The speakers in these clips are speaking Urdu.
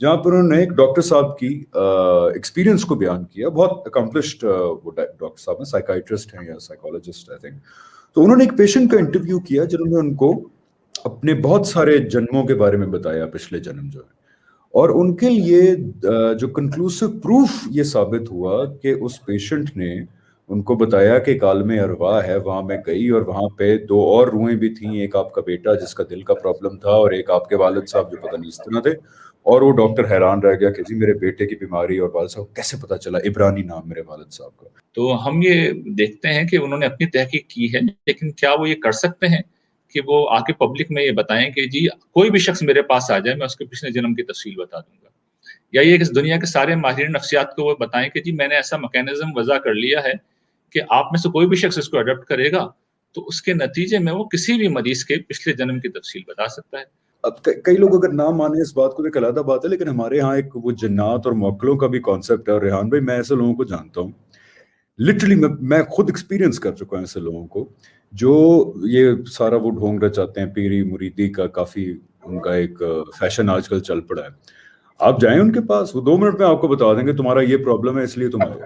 جہاں پر انہوں نے ایک ڈاکٹر صاحب کی ایکسپیرینس کو بیان کیا. بہت اکمپلشڈ وہ ڈاکٹر صاحب ہیں, سائیکائٹرسٹ ہیں یا سائیکالوجسٹ آئی تھنک. تو انہوں نے ایک پیشنٹ کا انٹرویو کیا جنہوں نے ان کو اپنے بہت سارے جنموں کے بارے میں بتایا, پچھلے جنم جو ہے, اور ان کے لیے جو کنکلوسو پروف یہ ثابت ہوا کہ اس پیشنٹ نے ان کو بتایا کہ ایک عالم ارواح ہے, وہاں میں گئی اور وہاں پہ 2 اور روحیں بھی تھیں, ایک آپ کا بیٹا جس کا دل کا پرابلم تھا اور ایک آپ کے والد صاحب جو پتہ نہیں اس طرح تھے. اور وہ ڈاکٹر حیران رہ گیا کہ جی میرے بیٹے کی بیماری اور والد صاحب کیسے پتہ چلا, عبرانی نام میرے والد صاحب کا. تو ہم یہ دیکھتے ہیں کہ انہوں نے اپنی تحقیق کی ہے, لیکن کیا وہ یہ کر سکتے ہیں کہ وہ آ کے پبلک میں یہ بتائیں کہ جی کوئی بھی شخص میرے پاس آ جائے میں اس کے پچھلے جنم کی تفصیل بتا دوں گا, یا یہ کہ دنیا کے سارے ماہرین نفسیات کو وہ بتائیں کہ جی میں نے ایسا میکینزم وضع کر لیا ہے کہ آپ میں سے کوئی بھی شخص اس کو اڈاپٹ کرے گا تو اس کے نتیجے میں وہ کسی بھی مریض کے پچھلے جنم کی تفصیل بتا سکتا ہے. اب کئی لوگ اگر نہ مانے اس بات کو تو ایک علیحدہ بات ہے, لیکن ہمارے ہاں ایک وہ جنات اور موکلوں کا بھی کانسیپٹ ہے. اور ریحان بھائی میں ایسے لوگوں کو جانتا ہوں, لٹرلی میں خود ایکسپیرینس کر چکا ہوں ایسے لوگوں کو جو یہ سارا وہ ڈھونگ رچاتے ہیں, پیری مریدی کا کافی ان کا ایک فیشن آج کل چل پڑا ہے. آپ جائیں ان کے پاس, وہ 2 منٹ میں آپ کو بتا دیں گے تمہارا یہ پرابلم ہے اس لیے تم آؤ.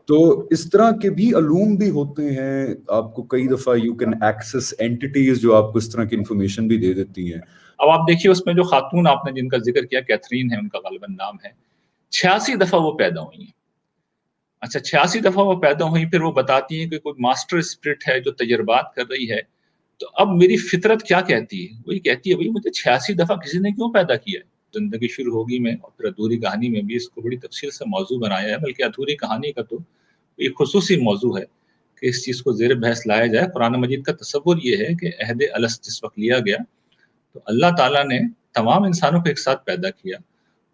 تو اس طرح کے بھی علوم بھی ہوتے ہیں. آپ کو کئی دفعہ یو کین ایکسس اینٹیز جو آپ کو اس طرح کی انفارمیشن بھی دے دیتی ہیں. اب آپ دیکھیے اس میں جو خاتون آپ نے جن کا ذکر کیا, کیتھرین ہے ان کا غالباً نام ہے, 86 دفعہ وہ پیدا ہوئی ہیں. اچھا 86 دفعہ وہ پیدا ہوئی, پھر وہ بتاتی ہیں کہ کوئی ماسٹر اسپرٹ ہے جو تجربات کر رہی ہے. تو اب میری فطرت کیا کہتی ہے, وہی کہتی ہے بھائی مجھے 86 دفعہ کسی نے کیوں پیدا کیا ہے. زندگی شروع ہوگی میں اور پھر ادھوری کہانی میں بھی اس کو بڑی تفصیل سے موضوع بنایا ہے, بلکہ ادھوری کہانی کا تو ایک خصوصی موضوع ہے کہ اس چیز کو زیر بحث لایا جائے. قرآن مجید کا تصور یہ ہے کہ عہد الست جس وقت لیا گیا تو اللہ تعالیٰ نے تمام انسانوں کو ایک ساتھ پیدا کیا,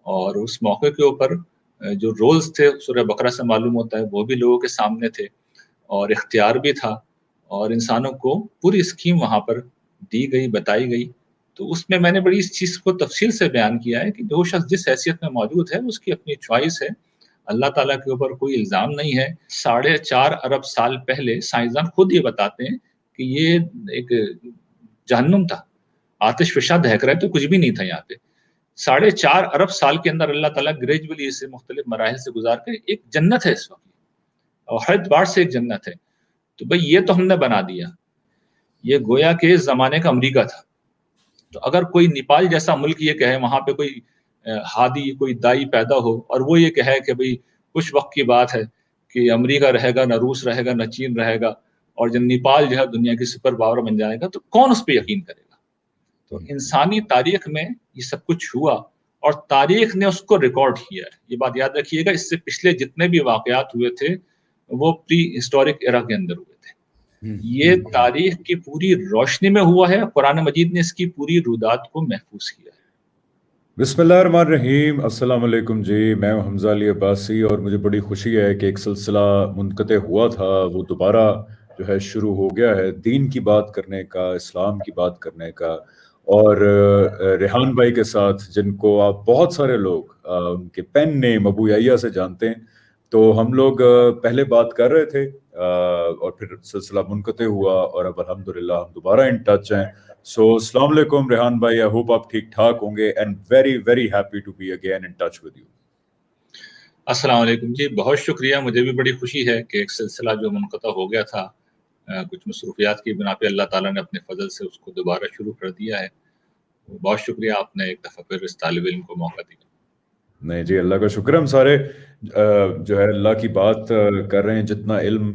اور اس موقع کے اوپر جو رولز تھے سورہ بقرہ سے معلوم ہوتا ہے وہ بھی لوگوں کے سامنے تھے, اور اختیار بھی تھا, اور انسانوں کو پوری اسکیم وہاں پر دی گئی, بتائی گئی. تو اس میں میں نے بڑی اس چیز کو تفصیل سے بیان کیا ہے کہ جو شخص جس حیثیت میں موجود ہے اس کی اپنی چوائس ہے, اللہ تعالیٰ کے اوپر کوئی الزام نہیں ہے. 4.5 ارب سال پہلے سائنسدان خود یہ بتاتے ہیں کہ یہ ایک جہنم تھا, آتش فشاں دہک رہے تو کچھ بھی نہیں تھا یہاں پہ. 4.5 ارب سال کے اندر اللہ تعالیٰ گریجولی اسے مختلف مراحل سے گزار کر ایک جنت ہے اس وقت, اور ہر اعتبار سے ایک جنت ہے. تو بھئی یہ تو ہم نے بنا دیا, یہ گویا کہ زمانے کا امریکہ تھا. تو اگر کوئی نیپال جیسا ملک یہ کہے وہاں پہ کوئی ہادی کوئی دائی پیدا ہو اور وہ یہ کہے کہ بھئی کچھ وقت کی بات ہے کہ امریکہ رہے گا, نہ روس رہے گا, نہ چین رہے گا, اور جب نیپال جو ہے دنیا کی سپر پاور بن جائے گا, تو کون اس پہ یقین کرے گا. تو انسانی تاریخ میں یہ سب کچھ ہوا اور تاریخ نے اس کو ریکارڈ کیا ہے. یہ بات یاد رکھیے گا, اس سے پچھلے جتنے بھی واقعات ہوئے تھے وہ پری ہسٹورک ایرا کے اندر ہوئے تھے. یہ تاریخ کی پوری روشنی میں ہوا ہے, قرآن مجید نے اس کی پوری رودات کو محفوظ کیا ہے. بسم اللہ الرحمن الرحیم. السلام علیکم جی, میں ہوں حمزہ علی عباسی, اور مجھے بڑی خوشی ہے کہ ایک سلسلہ منقطع ہوا تھا وہ دوبارہ جو ہے شروع ہو گیا ہے, دین کی بات کرنے کا, اسلام کی بات کرنے کا. اور ریحان بھائی کے ساتھ, جن کو آپ بہت سارے لوگ ان کے پین نیم ابو یحییٰ سے جانتے ہیں, تو ہم لوگ پہلے بات کر رہے تھے اور پھر سلسلہ منقطع ہوا, اور اب الحمدللہ ہم دوبارہ ان ٹچ ہیں. سو السلام علیکم ریحان بھائی, آئی ہوپ آپ ٹھیک ٹھاک ہوں گے, and very very happy to be again in touch with you. السلام علیکم جی, بہت شکریہ. مجھے بھی بڑی خوشی ہے کہ ایک سلسلہ جو منقطع ہو گیا تھا کچھ مصروفیات کی بنا پہ اللہ تعالیٰ نے اپنے فضل سے اس کو دوبارہ شروع کر دیا ہے. بہت شکریہ, آپ نے ایک دفعہ پھر اس طالب علم کو موقع دیا. نہیں جی, اللہ کا شکر. ہم سارے جو ہے اللہ کی بات کر رہے ہیں. جتنا علم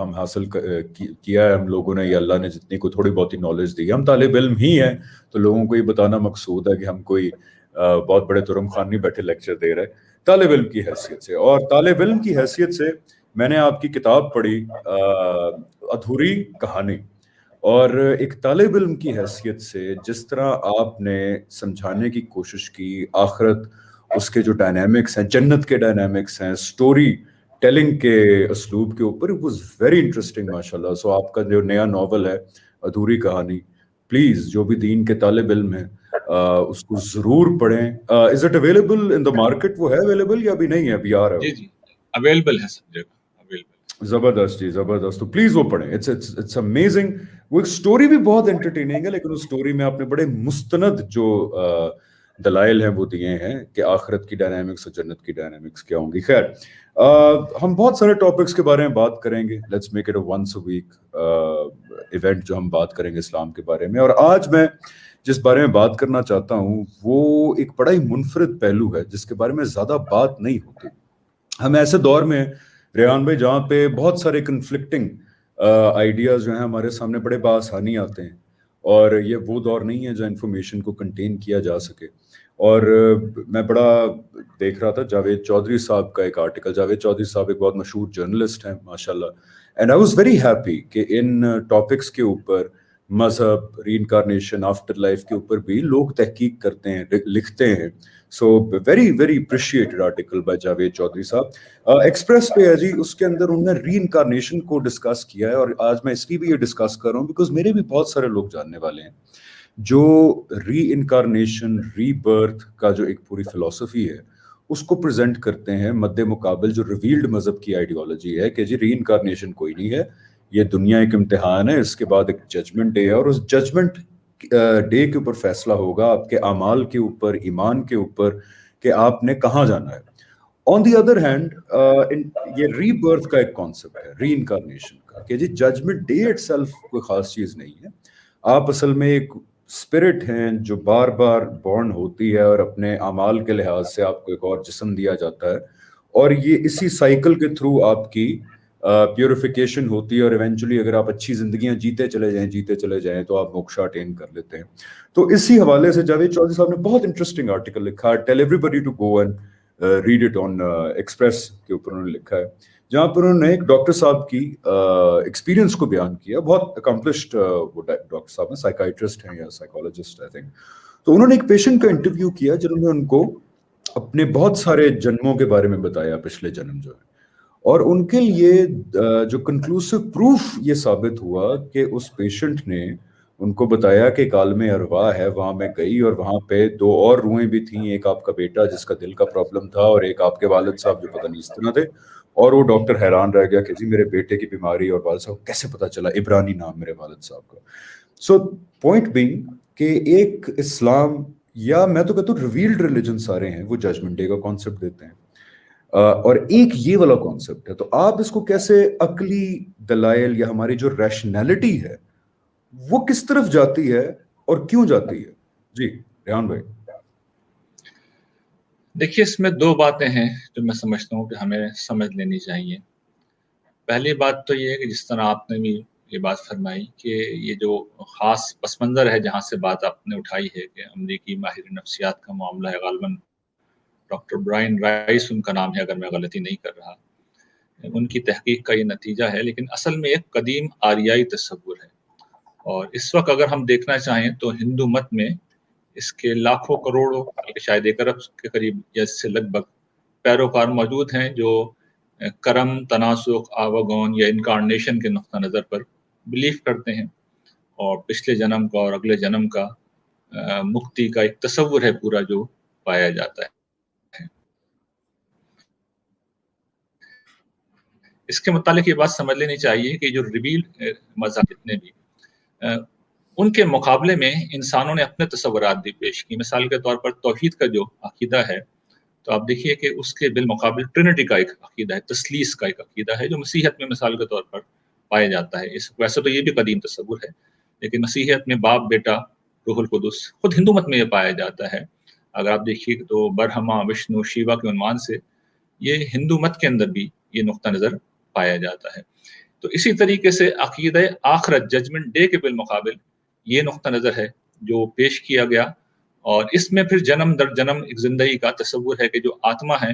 ہم حاصل کیا ہے ہم لوگوں نے, یا اللہ نے جتنی کو تھوڑی بہت نالج دی, ہم طالب علم ہی ہیں. تو لوگوں کو یہ بتانا مقصود ہے کہ ہم کوئی بہت بڑے ترم خان نہیں بیٹھے لیکچر دے رہے, طالب علم کی حیثیت سے. اور طالب علم کی حیثیت سے میں نے آپ کی کتاب پڑھی ادھوری کہانی, اور ایک طالب علم کی حیثیت سے جس طرح آپ نے سمجھانے کی کوشش کی آخرت, اس کے جو ڈائنامکس ہیں, جنت کے ڈائنامکس ہیں, سٹوری ٹیلنگ کے اسلوب کے اوپر, اٹ واز ویری انٹرسٹنگ ماشاءاللہ. سو آپ کا جو نیا ناول ہے ادھوری کہانی, پلیز جو بھی دین کے طالب علم ہیں اس کو ضرور پڑھیں. Is it available in the market? وہ ہے اویلیبل یا ابھی نہیں ہے, ابھی آ رہا ہے؟ جی اویلیبل ہے سب جگہ, اویلیبل. زبردست جی, زبردست. تو پلیز وہ پڑھیں, اٹس امیزنگ. وہ ایک سٹوری بھی بہت انٹرٹیننگ ہے, لیکن اس سٹوری میں آپ نے بڑے مستند جو دلائل ہیں وہ دیے ہیں کہ آخرت کی ڈائنامکس اور جنت کی ڈائنامکس کیا ہوں گی. خیر ہم بہت سارے ٹاپکس کے بارے میں بات کریں گے. Let's make it a once a week event جو ہم بات کریں گے اسلام کے بارے میں. اور آج میں جس بارے میں بات کرنا چاہتا ہوں وہ ایک بڑا ہی منفرد پہلو ہے جس کے بارے میں زیادہ بات نہیں ہوتی. ہم ایسے دور میں ریحان بھائی جہاں پہ بہت سارے کنفلکٹنگ آئیڈیاز جو ہیں ہمارے سامنے بڑے بآسانی آتے ہیں, اور یہ وہ دور نہیں ہے جو انفارمیشن کو کنٹین کیا جا سکے. اور میں بڑا دیکھ رہا تھا جاوید چودھری صاحب کا ایک آرٹیکل. جاوید چودھری صاحب ایک بہت مشہور جرنلسٹ ہیں ماشاءاللہ, and I was very happy کہ ان ٹاپکس کے اوپر, مذہب, ری انکارنیشن, آفٹر لائف کے اوپر بھی لوگ تحقیق کرتے ہیں, لکھتے ہیں. So very very appreciated article by Javed Chaudhry صاحب. ایکسپریس پہ ہے جی, اس کے اندر انہوں نے ری انکارنیشن کو ڈسکس کیا ہے. اور آج میں اس لیے بھی یہ ڈسکس کر رہا ہوں بیکاز میرے بھی بہت سارے لوگ جاننے والے ہیں جو ری انکارنیشن, ری برتھ کا جو ایک پوری فلسفی ہے اس کو پریزنٹ کرتے ہیں مد مقابل جو ریویلڈ مذہب کی آئیڈیالوجی ہے کہ جی ری انکارنیشن کوئی نہیں ہے, یہ دنیا ایک امتحان ہے, اس کے بعد ایک ججمنٹ ڈے ہے, اور اس ججمنٹ ڈے کے اوپر فیصلہ ہوگا آپ کے اعمال کے اوپر, ایمان کے اوپر, کہ آپ نے کہاں جانا ہے. آن دی ادر ہینڈ یہ ری برتھ کا ایک کانسیپٹ ہے, ری انکارنیشن کا, کہ جی ججمنٹ ڈے اٹ سیلف کوئی خاص چیز نہیں ہے. آپ اصل میں ایک اسپرٹ ہیں جو بار بار بورن ہوتی ہے اور اپنے اعمال کے لحاظ سے آپ کو ایک اور جسم دیا جاتا ہے, اور یہ اسی سائیکل کے تھرو آپ کی پیوریفیکیشن ہوتی ہے, اور ایونچولی اگر آپ اچھی زندگیاں جیتے چلے جائیں تو آپ موکشا اٹین کر لیتے ہیں. تو اسی حوالے سے جاوید چودھری صاحب نے بہت انٹرسٹنگ آرٹیکل لکھا ہے. Tell everybody to go and read it on Express کے اوپر انہوں نے لکھا ہے, جہاں پر انہوں نے ایک ڈاکٹر صاحب کی ایکسپیرینس کو بیان کیا. بہت اکمپلشڈ وہ ڈاکٹر صاحب ہیں, سائیکائٹرسٹ ہیں یا سائیکالوجسٹ آئی تھنک. تو انہوں نے ایک پیشنٹ کا انٹرویو کیا جنہوں نے ان کو اپنے بہت سارے جنموں کے بارے میں بتایا, پچھلے جنم جو ہے, اور ان کے لیے جو کنکلوسیو پروف یہ ثابت ہوا کہ اس پیشنٹ نے ان کو بتایا کہ ایک عالم ارواح ہے, وہاں میں گئی اور وہاں پہ 2 اور روحیں بھی تھیں, ایک آپ کا بیٹا جس کا دل کا پرابلم تھا, اور ایک آپ کے والد صاحب جو پتہ نہیں اس طرح تھے. اور وہ ڈاکٹر حیران رہ گیا کہ جی میرے بیٹے کی بیماری اور والد صاحب کیسے پتہ چلا, عبرانی نام میرے والد صاحب کا. سو پوائنٹ بینگ کہ ایک اسلام, یا میں تو کہتا ہوں ریویلڈ ریلیجن سارے ہیں, وہ ججمنٹ ڈے کا کانسیپٹ دیتے ہیں, اور ایک یہ والا کانسیپٹ ہے. تو آپ اس کو کیسے عقلی دلائل یا ہماری جو ریشنالٹی ہے وہ کس طرف جاتی ہے اور کیوں جاتی ہے؟ جی ریحان بھائی. دیکھیے اس میں 2 باتیں ہیں جو میں سمجھتا ہوں کہ ہمیں سمجھ لینی چاہیے. پہلی بات تو یہ ہے کہ جس طرح آپ نے بھی یہ بات فرمائی کہ یہ جو خاص پس منظر ہے جہاں سے بات آپ نے اٹھائی ہے کہ امریکی ماہر نفسیات کا معاملہ ہے, غالباً ڈاکٹر برائن رائس ان کا نام ہے اگر میں غلطی نہیں کر رہا, ان کی تحقیق کا یہ نتیجہ ہے. لیکن اصل میں ایک قدیم آریائی تصور ہے, اور اس وقت اگر ہم دیکھنا چاہیں تو ہندو مت میں اس کے لاکھوں کروڑوں, شاید 1 ارب کے قریب یا اس سے لگ بھگ پیروکار موجود ہیں جو کرم, تناسخ, آواگون یا انکارنیشن کے نقطہ نظر پر بلیف کرتے ہیں, اور پچھلے جنم کا اور اگلے جنم کا مکتی کا ایک تصور ہے پورا جو پایا جاتا ہے. اس کے متعلق یہ بات سمجھ لینی چاہیے کہ جو ریویل مذہب جتنے بھی ان کے مقابلے میں انسانوں نے اپنے تصورات بھی پیش کی. مثال کے طور پر توحید کا جو عقیدہ ہے تو آپ دیکھیے کہ اس کے بالمقابل ٹرینٹی کا ایک عقیدہ ہے, تثلیث کا ایک عقیدہ ہے جو مسیحیت میں مثال کے طور پر پایا جاتا ہے. ویسے تو یہ بھی قدیم تصور ہے, لیکن مسیحیت میں باپ, بیٹا, روح القدس, خود ہندو مت میں یہ پایا جاتا ہے. اگر آپ دیکھیے تو برہما, وشنو, شیوا کے عنوان سے یہ ہندو مت کے اندر بھی یہ نقطہ نظر پایا جاتا ہے. تو اسی طریقے سے عقیدہ آخرت, ججمنٹ ڈے کے بالمقابل یہ نقطہ نظر ہے جو پیش کیا گیا, اور اس میں پھر جنم در جنم ایک زندگی کا تصور ہے کہ جو آتما ہے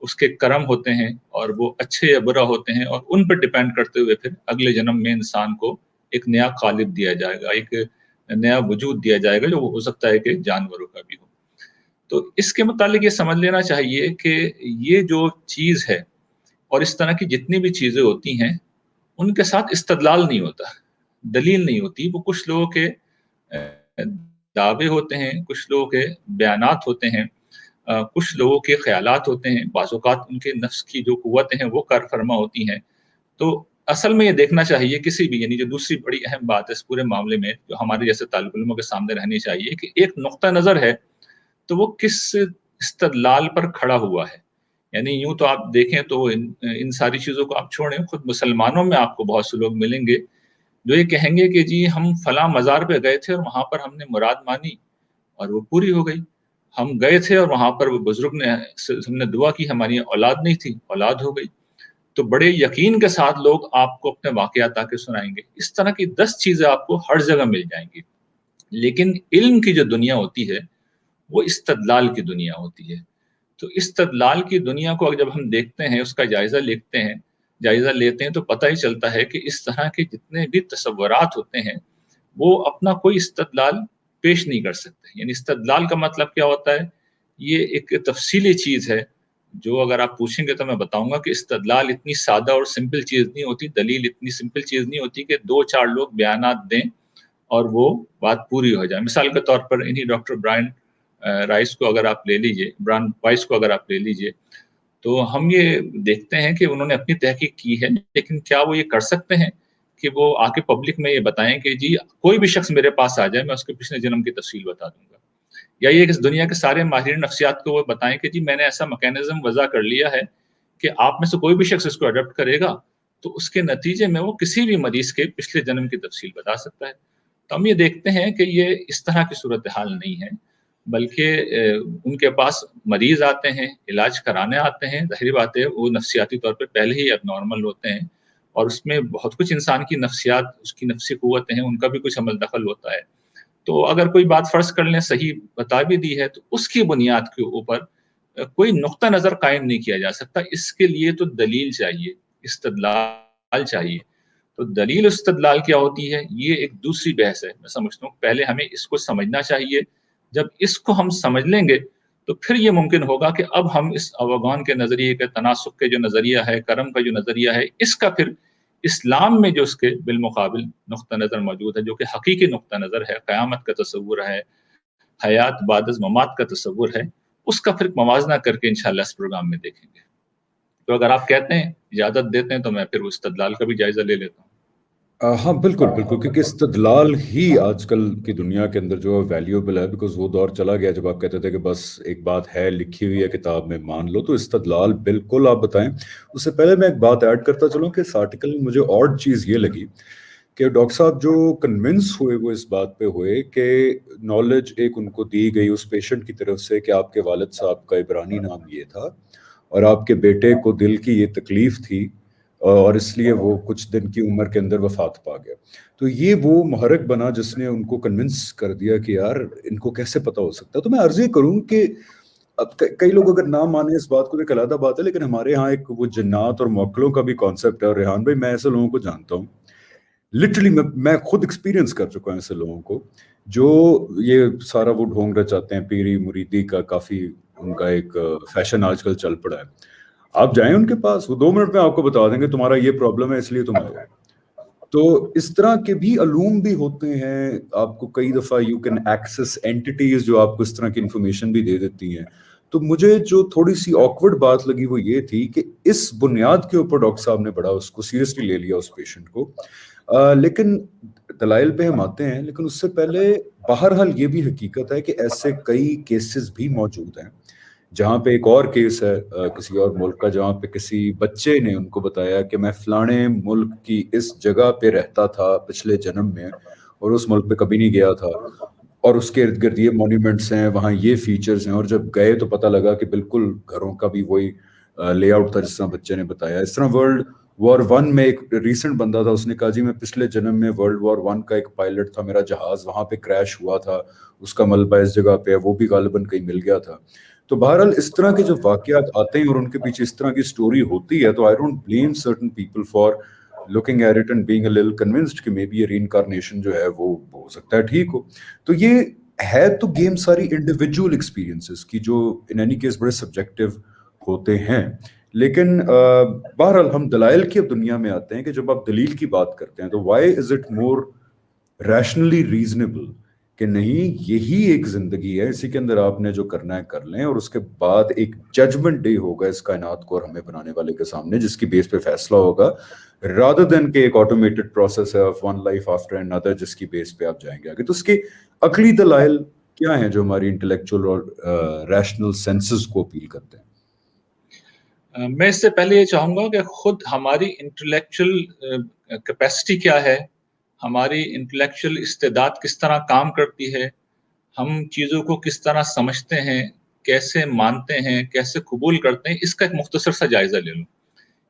اس کے کرم ہوتے ہیں اور وہ اچھے یا برا ہوتے ہیں, اور ان پر ڈیپینڈ کرتے ہوئے پھر اگلے جنم میں انسان کو ایک نیا قالب دیا جائے گا, ایک نیا وجود دیا جائے گا جو ہو سکتا ہے کہ جانوروں کا بھی ہو. تو اس کے متعلق یہ سمجھ لینا چاہیے کہ یہ جو چیز ہے اور اس طرح کی جتنی بھی چیزیں ہوتی ہیں ان کے ساتھ استدلال نہیں ہوتا, دلیل نہیں ہوتی. وہ کچھ لوگوں کے دعوے ہوتے ہیں, کچھ لوگوں کے بیانات ہوتے ہیں, کچھ لوگوں کے خیالات ہوتے ہیں, بعض اوقات ان کے نفس کی جو قوتیں ہیں وہ کار فرما ہوتی ہیں. تو اصل میں یہ دیکھنا چاہیے کسی بھی, یعنی جو دوسری بڑی اہم بات ہے اس پورے معاملے میں جو ہمارے جیسے طالب علموں کے سامنے رہنی چاہیے, کہ ایک نقطہ نظر ہے تو وہ کس استدلال پر کھڑا ہوا ہے. یعنی یوں تو آپ دیکھیں تو ان ساری چیزوں کو آپ چھوڑیں، خود مسلمانوں میں آپ کو بہت سے لوگ ملیں گے جو یہ کہیں گے کہ جی ہم فلاں مزار پہ گئے تھے اور وہاں پر ہم نے مراد مانی اور وہ پوری ہو گئی. ہم گئے تھے اور وہاں پر وہ بزرگ نے ہم نے دعا کی، ہماری اولاد نہیں تھی، اولاد ہو گئی. تو بڑے یقین کے ساتھ لوگ آپ کو اپنے واقعات آ کے سنائیں گے. اس طرح کی 10 چیزیں آپ کو ہر جگہ مل جائیں گی. لیکن علم کی جو دنیا ہوتی ہے وہ استدلال کی دنیا ہوتی ہے. تو استدلال کی دنیا کو جب ہم دیکھتے ہیں، اس کا جائزہ لیتے ہیں تو پتہ ہی چلتا ہے کہ اس طرح کے جتنے بھی تصورات ہوتے ہیں وہ اپنا کوئی استدلال پیش نہیں کر سکتے. یعنی استدلال کا مطلب کیا ہوتا ہے؟ یہ ایک تفصیلی چیز ہے جو اگر آپ پوچھیں گے تو میں بتاؤں گا کہ استدلال اتنی سادہ اور سمپل چیز نہیں ہوتی، دلیل اتنی سمپل چیز نہیں ہوتی کہ 2-4 لوگ بیانات دیں اور وہ بات پوری ہو جائے. مثال کے طور پر انہی ڈاکٹر برائن وائس کو اگر آپ لے لیجئے تو ہم یہ دیکھتے ہیں کہ انہوں نے اپنی تحقیق کی ہے، لیکن کیا وہ یہ کر سکتے ہیں کہ وہ آ کے پبلک میں یہ بتائیں کہ جی کوئی بھی شخص میرے پاس آ جائے میں اس کے پچھلے جنم کی تفصیل بتا دوں گا، یا یہ کہ دنیا کے سارے ماہرین نفسیات کو وہ بتائیں کہ جی میں نے ایسا میکینزم وضع کر لیا ہے کہ آپ میں سے کوئی بھی شخص اس کو اڈاپٹ کرے گا تو اس کے نتیجے میں وہ کسی بھی مریض کے پچھلے جنم کی تفصیل بتا سکتا ہے. تو ہم یہ دیکھتے ہیں کہ یہ اس طرح کی صورتحال نہیں ہے، بلکہ ان کے پاس مریض آتے ہیں، علاج کرانے آتے ہیں. ظاہری بات ہے وہ نفسیاتی طور پہ پہلے ہی اب نارمل ہوتے ہیں اور اس میں بہت کچھ انسان کی نفسیات، اس کی نفسی قوتیں ہیں، ان کا بھی کچھ عمل دخل ہوتا ہے. تو اگر کوئی بات فرض کر لیں صحیح بتا بھی دی ہے تو اس کی بنیاد کے اوپر کوئی نقطہ نظر قائم نہیں کیا جا سکتا. اس کے لیے تو دلیل چاہیے، استدلال چاہیے. تو دلیل استدلال کیا ہوتی ہے یہ ایک دوسری بحث ہے. میں سمجھتا ہوں پہلے ہمیں اس کو سمجھنا چاہیے. جب اس کو ہم سمجھ لیں گے تو پھر یہ ممکن ہوگا کہ اب ہم اس اوغان کے نظریے کے، تناسخ کے جو نظریہ ہے، کرم کا جو نظریہ ہے، اس کا پھر اسلام میں جو اس کے بالمقابل نقطہ نظر موجود ہے جو کہ حقیقی نقطہ نظر ہے، قیامت کا تصور ہے، حیات بعد از ممات کا تصور ہے، اس کا پھر موازنہ کر کے انشاءاللہ اس پروگرام میں دیکھیں گے. تو اگر آپ کہتے ہیں، اجازت دیتے ہیں تو میں پھر وہ استدلال کا بھی جائزہ لے لیتا ہوں. ہاں بالکل بالکل، کیونکہ استدلال ہی آج کل کی دنیا کے اندر جو ویلیوبل ہے، بیکاز وہ دور چلا گیا جب آپ کہتے تھے کہ بس ایک بات ہے لکھی ہوئی ہے کتاب میں مان لو. تو استدلال بالکل آپ بتائیں. اس سے پہلے میں ایک بات ایڈ کرتا چلوں کہ اس آرٹیکل میں مجھے اور چیز یہ لگی کہ ڈاکٹر صاحب جو کنونس ہوئے وہ اس بات پہ ہوئے کہ نالج ایک ان کو دی گئی اس پیشنٹ کی طرف سے کہ آپ کے والد صاحب کا عبرانی نام یہ تھا اور آپ کے بیٹے کو دل کی یہ تکلیف تھی اور اس لیے وہ کچھ دن کی عمر کے اندر وفات پا گیا. تو یہ وہ محرک بنا جس نے ان کو کنونس کر دیا کہ یار ان کو کیسے پتا ہو سکتا ہے. تو میں عرض یہ کروں کہ اب کئی لوگ اگر نہ مانیں اس بات کو تو ایک علیحدہ بات ہے، لیکن ہمارے ہاں ایک وہ جنات اور موکلوں کا بھی کانسیپٹ ہے. اور ریحان بھائی میں ایسے لوگوں کو جانتا ہوں، لٹرلی میں خود ایکسپیرینس کر چکا ہوں ایسے لوگوں کو جو یہ سارا وہ ڈھونگ رچاتے ہیں. پیری مریدی کا کافی ان کا ایک فیشن آج کل چل پڑا ہے. آپ جائیں ان کے پاس، وہ 2 منٹ میں آپ کو بتا دیں گے تمہارا یہ پرابلم ہے اس لیے تم آؤ. تو اس طرح کے بھی علوم بھی ہوتے ہیں. آپ کو کئی دفعہ یو کین ایکسس اینٹیز جو آپ کو اس طرح کی انفارمیشن بھی دے دیتی ہیں. تو مجھے جو تھوڑی سی آکورڈ بات لگی وہ یہ تھی کہ اس بنیاد کے اوپر ڈاکٹر صاحب نے بڑا اس کو سیریسلی لے لیا اس پیشنٹ کو. لیکن دلائل پہ ہم آتے ہیں، لیکن اس سے پہلے بہرحال یہ بھی حقیقت ہے کہ ایسے کئی کیسز بھی موجود ہیں جہاں پہ ایک اور کیس ہے کسی اور ملک کا، جہاں پہ کسی بچے نے ان کو بتایا کہ میں فلانے ملک کی اس جگہ پہ رہتا تھا پچھلے جنم میں اور اس ملک پہ کبھی نہیں گیا تھا اور اس کے ارد گرد یہ مونیومنٹس ہیں، وہاں یہ فیچرز ہیں، اور جب گئے تو پتہ لگا کہ بالکل گھروں کا بھی وہی لے آؤٹ تھا جس طرح بچے نے بتایا. اس طرح ورلڈ وار 1 میں ایک ریسنٹ بندہ تھا، اس نے کہا جی میں پچھلے جنم میں ورلڈ وار 1 کا ایک پائلٹ تھا، میرا جہاز وہاں پہ کریش ہوا تھا، اس کا ملبہ اس جگہ پہ ہے، وہ بھی غالباً کہیں مل گیا تھا. تو بہرحال اس طرح کے جو واقعات آتے ہیں اور ان کے پیچھے اس طرح کی سٹوری ہوتی ہے تو I don't blame certain people for looking at it and being a little convinced کہ مے بی یہ ری انکارنیشن جو ہے وہ ہو سکتا ہے ٹھیک ہو. تو یہ ہے تو گیم ساری انڈیویجول ایکسپیرینسز کی جو ان اینی کیس بڑے سبجیکٹو ہوتے ہیں. لیکن بہرحال ہم دلائل کی اب دنیا میں آتے ہیں کہ جب آپ دلیل کی بات کرتے ہیں تو why is it more rationally reasonable کہ نہیں یہی ایک زندگی ہے، اسی کے اندر آپ نے جو کرنا ہے کر لیں اور اس کے بعد ایک ججمنٹ ڈے ہوگا اس کائنات کو اور ہمیں بنانے والے کے سامنے جس کی بیس پہ فیصلہ ہوگا، rather than کہ ایک آٹومیٹڈ پروسیس ہے of one life after another جس کی بیس پہ آپ جائیں گے آگے. تو اس کے عقلی دلائل کیا ہیں جو ہماری انٹلیکچوئل اور ریشنل سینسز کو اپیل کرتے ہیں؟ میں اس سے پہلے یہ چاہوں گا کہ خود ہماری انٹلیکچوئل کیپیسٹی کیا ہے، ہماری انٹلیکچوئل استعداد کس طرح کام کرتی ہے، ہم چیزوں کو کس طرح سمجھتے ہیں، کیسے مانتے ہیں، کیسے قبول کرتے ہیں، اس کا ایک مختصر سا جائزہ لے لوں.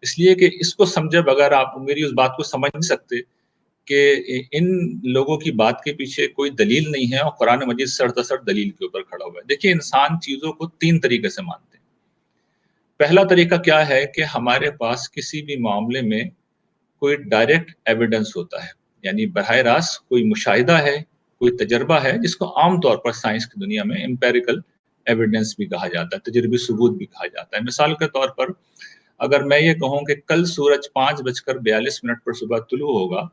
اس لیے کہ اس کو سمجھے بغیر آپ میری اس بات کو سمجھ نہیں سکتے کہ ان لوگوں کی بات کے پیچھے کوئی دلیل نہیں ہے اور قرآن مجید سر دلیل کے اوپر کھڑا ہوا ہے. دیکھیے انسان چیزوں کو 3 طریقے سے مانتے ہیں. پہلا طریقہ کیا ہے کہ ہمارے پاس کسی بھی معاملے میں کوئی ڈائریکٹ ایویڈنس ہوتا ہے، یعنی براہ راست کوئی مشاہدہ ہے، کوئی تجربہ ہے، جس کو عام طور پر سائنس کی دنیا میں امپیریکل ایویڈنس بھی کہا جاتا ہے، تجربی ثبوت بھی کہا جاتا ہے. مثال کے طور پر اگر میں یہ کہوں کہ کل سورج 5:42 پر صبح طلوع ہوگا،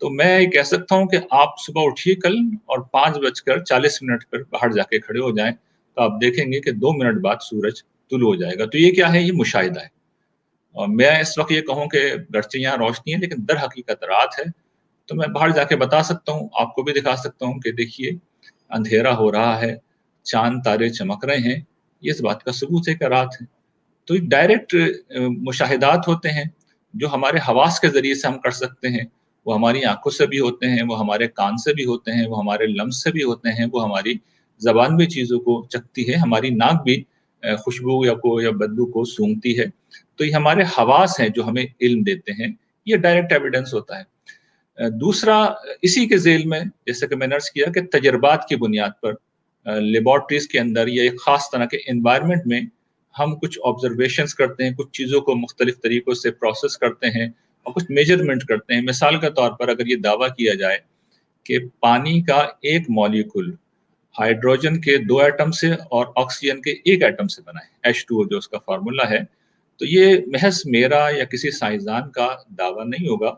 تو میں یہ کہہ سکتا ہوں کہ آپ صبح اٹھیے کل اور 5:40 پر باہر جا کے کھڑے ہو جائیں تو آپ دیکھیں گے کہ 2 منٹ بعد سورج طلوع ہو جائے گا. تو یہ کیا ہے؟ یہ مشاہدہ ہے. اور میں اس وقت یہ کہوں کہ گرچہ یہاں روشنی ہے لیکن در حقیقت رات ہے، تو میں باہر جا کے بتا سکتا ہوں، آپ کو بھی دکھا سکتا ہوں کہ دیکھیے اندھیرا ہو رہا ہے، چاند تارے چمک رہے ہیں، یہ اس بات کا ثبوت ہے کہ رات ہے. تو ڈائریکٹ مشاہدات ہوتے ہیں جو ہمارے حواس کے ذریعے سے ہم کر سکتے ہیں. وہ ہماری آنکھوں سے بھی ہوتے ہیں، وہ ہمارے کان سے بھی ہوتے ہیں، وہ ہمارے لمس سے بھی ہوتے ہیں، وہ ہماری زبان بھی چیزوں کو چکھتی ہے، ہماری ناک بھی خوشبو یا بدبو کو سونگھتی ہے. تو یہ ہمارے حواس ہیں جو ہمیں علم دیتے ہیں، یہ ڈائریکٹ ایویڈنس ہوتا ہے. دوسرا اسی کے ذیل میں جیسے کہ میں نے عرض کیا کہ تجربات کی بنیاد پر لیبارٹریز کے اندر یا ایک خاص طرح کے انوائرمنٹ میں ہم کچھ آبزرویشنز کرتے ہیں، کچھ چیزوں کو مختلف طریقوں سے پروسیس کرتے ہیں اور کچھ میجرمنٹ کرتے ہیں. مثال کے طور پر اگر یہ دعویٰ کیا جائے کہ پانی کا ایک مالیکول ہائیڈروجن کے 2 ایٹم سے اور آکسیجن کے 1 ایٹم سے بنا ہے، H2O جو اس کا فارمولا ہے، تو یہ محض میرا یا کسی سائنسدان کا دعویٰ نہیں ہوگا،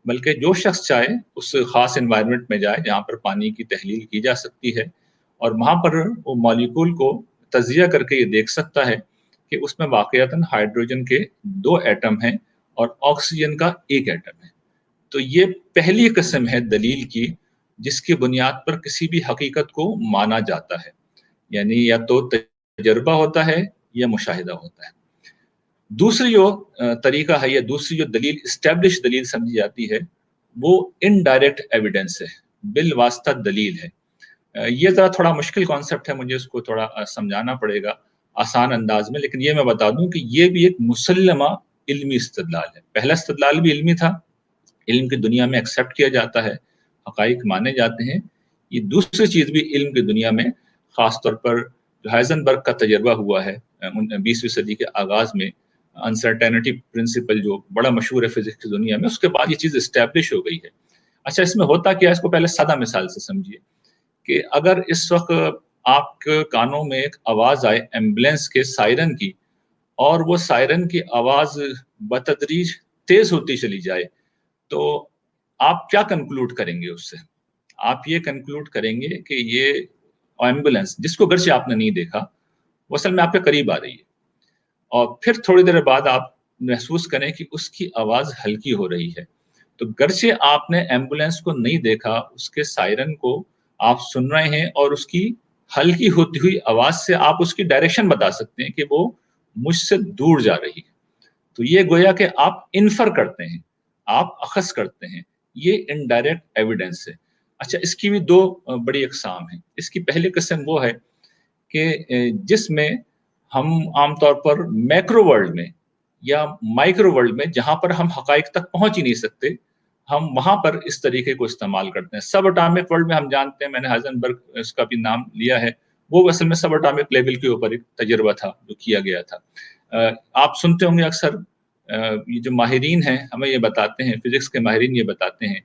بلکہ جو شخص چاہے اس خاص انوائرمنٹ میں جائے جہاں پر پانی کی تحلیل کی جا سکتی ہے اور وہاں پر وہ مالیکول کو تجزیہ کر کے یہ دیکھ سکتا ہے کہ اس میں واقعتاً ہائیڈروجن کے 2 ایٹم ہیں اور آکسیجن کا 1 ایٹم ہے. تو یہ پہلی قسم ہے دلیل کی جس کی بنیاد پر کسی بھی حقیقت کو مانا جاتا ہے، یعنی یا تو تجربہ ہوتا ہے یا مشاہدہ ہوتا ہے. دوسری جو طریقہ ہے یا دوسری جو دلیل اسٹیبلش دلیل سمجھی جاتی ہے وہ انڈائریکٹ ایویڈنس ہے، بالواسطہ دلیل ہے. یہ ذرا تھوڑا مشکل کانسیپٹ ہے، مجھے اس کو تھوڑا سمجھانا پڑے گا آسان انداز میں، لیکن یہ میں بتا دوں کہ یہ بھی ایک مسلمہ علمی استدلال ہے. پہلا استدلال بھی علمی تھا، علم کی دنیا میں ایکسیپٹ کیا جاتا ہے، حقائق مانے جاتے ہیں. یہ دوسری چیز بھی علم کی دنیا میں خاص طور پر جو ہائزنبرگ کا تجربہ ہوا ہے 20ویں صدی کے آغاز میں، انسرٹینٹی پرنسپل جو بڑا مشہور ہے فزکس کی دنیا میں، اس کے بعد یہ چیز اسٹیبلش ہو گئی ہے. اچھا اس میں ہوتا کیا ہے، اس کو پہلے سادہ مثال سے سمجھیے کہ اگر اس وقت آپ کے کانوں میں ایک آواز آئے ایمبولینس کے سائرن کی اور وہ سائرن کی آواز بتدریج تیز ہوتی چلی جائے، تو آپ کیا کنکلوڈ کریں گے؟ اس سے آپ یہ کنکلوڈ کریں گے کہ یہ ایمبولینس جس کو گرچہ آپ نے نہیں دیکھا وہ اصل میں آپ کے قریب آ رہی ہے، اور پھر تھوڑی دیر بعد آپ محسوس کریں کہ اس کی آواز ہلکی ہو رہی ہے. تو گرچہ آپ نے ایمبولینس کو نہیں دیکھا، اس کے سائرن کو آپ سن رہے ہیں اور اس کی ہلکی ہوتی ہوئی آواز سے آپ اس کی ڈائریکشن بتا سکتے ہیں کہ وہ مجھ سے دور جا رہی ہے. تو یہ گویا کہ آپ انفر کرتے ہیں، آپ اخذ کرتے ہیں، یہ انڈائریکٹ ایویڈنس ہے. اچھا اس کی بھی 2 بڑی اقسام ہیں. اس کی پہلی قسم وہ ہے کہ جس میں ہم عام طور پر میکرو ورلڈ میں یا مائکرو ورلڈ میں جہاں پر ہم حقائق تک پہنچ ہی نہیں سکتے، ہم وہاں پر اس طریقے کو استعمال کرتے ہیں. سب اٹامک ورلڈ میں ہم جانتے ہیں، میں نے ہائزنبرگ اس کا بھی نام لیا ہے، وہ اصل میں سب اٹامک لیول کے اوپر ایک تجربہ تھا جو کیا گیا تھا. آپ سنتے ہوں گے اکثر یہ جو ماہرین ہیں ہمیں یہ بتاتے ہیں، فزکس کے ماہرین یہ بتاتے ہیں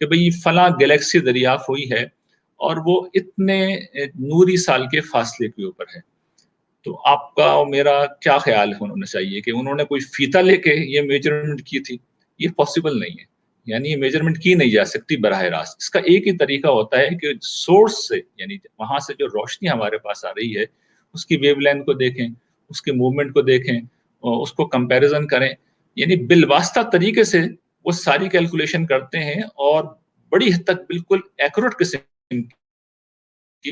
کہ بھئی فلاں گلیکسی دریافت ہوئی ہے اور وہ اتنے نوری سال کے فاصلے کے اوپر ہے. تو آپ کا اور میرا کیا خیال ہونا چاہیے کہ انہوں نے کوئی فیتا لے کے یہ میجرمنٹ کی تھی؟ یہ پاسبل نہیں ہے، یعنی یہ میجرمنٹ کی نہیں جا سکتی براہ راست. اس کا ایک ہی طریقہ ہوتا ہے کہ سورس سے، یعنی وہاں سے جو روشنی ہمارے پاس آ رہی ہے اس کی ویو لینتھ کو دیکھیں، اس کے موومنٹ کو دیکھیں اور اس کو کمپیریزن کریں، یعنی بالواسطہ طریقے سے وہ ساری کیلکولیشن کرتے ہیں اور بڑی حد تک بالکل ایکوریٹ قسم کی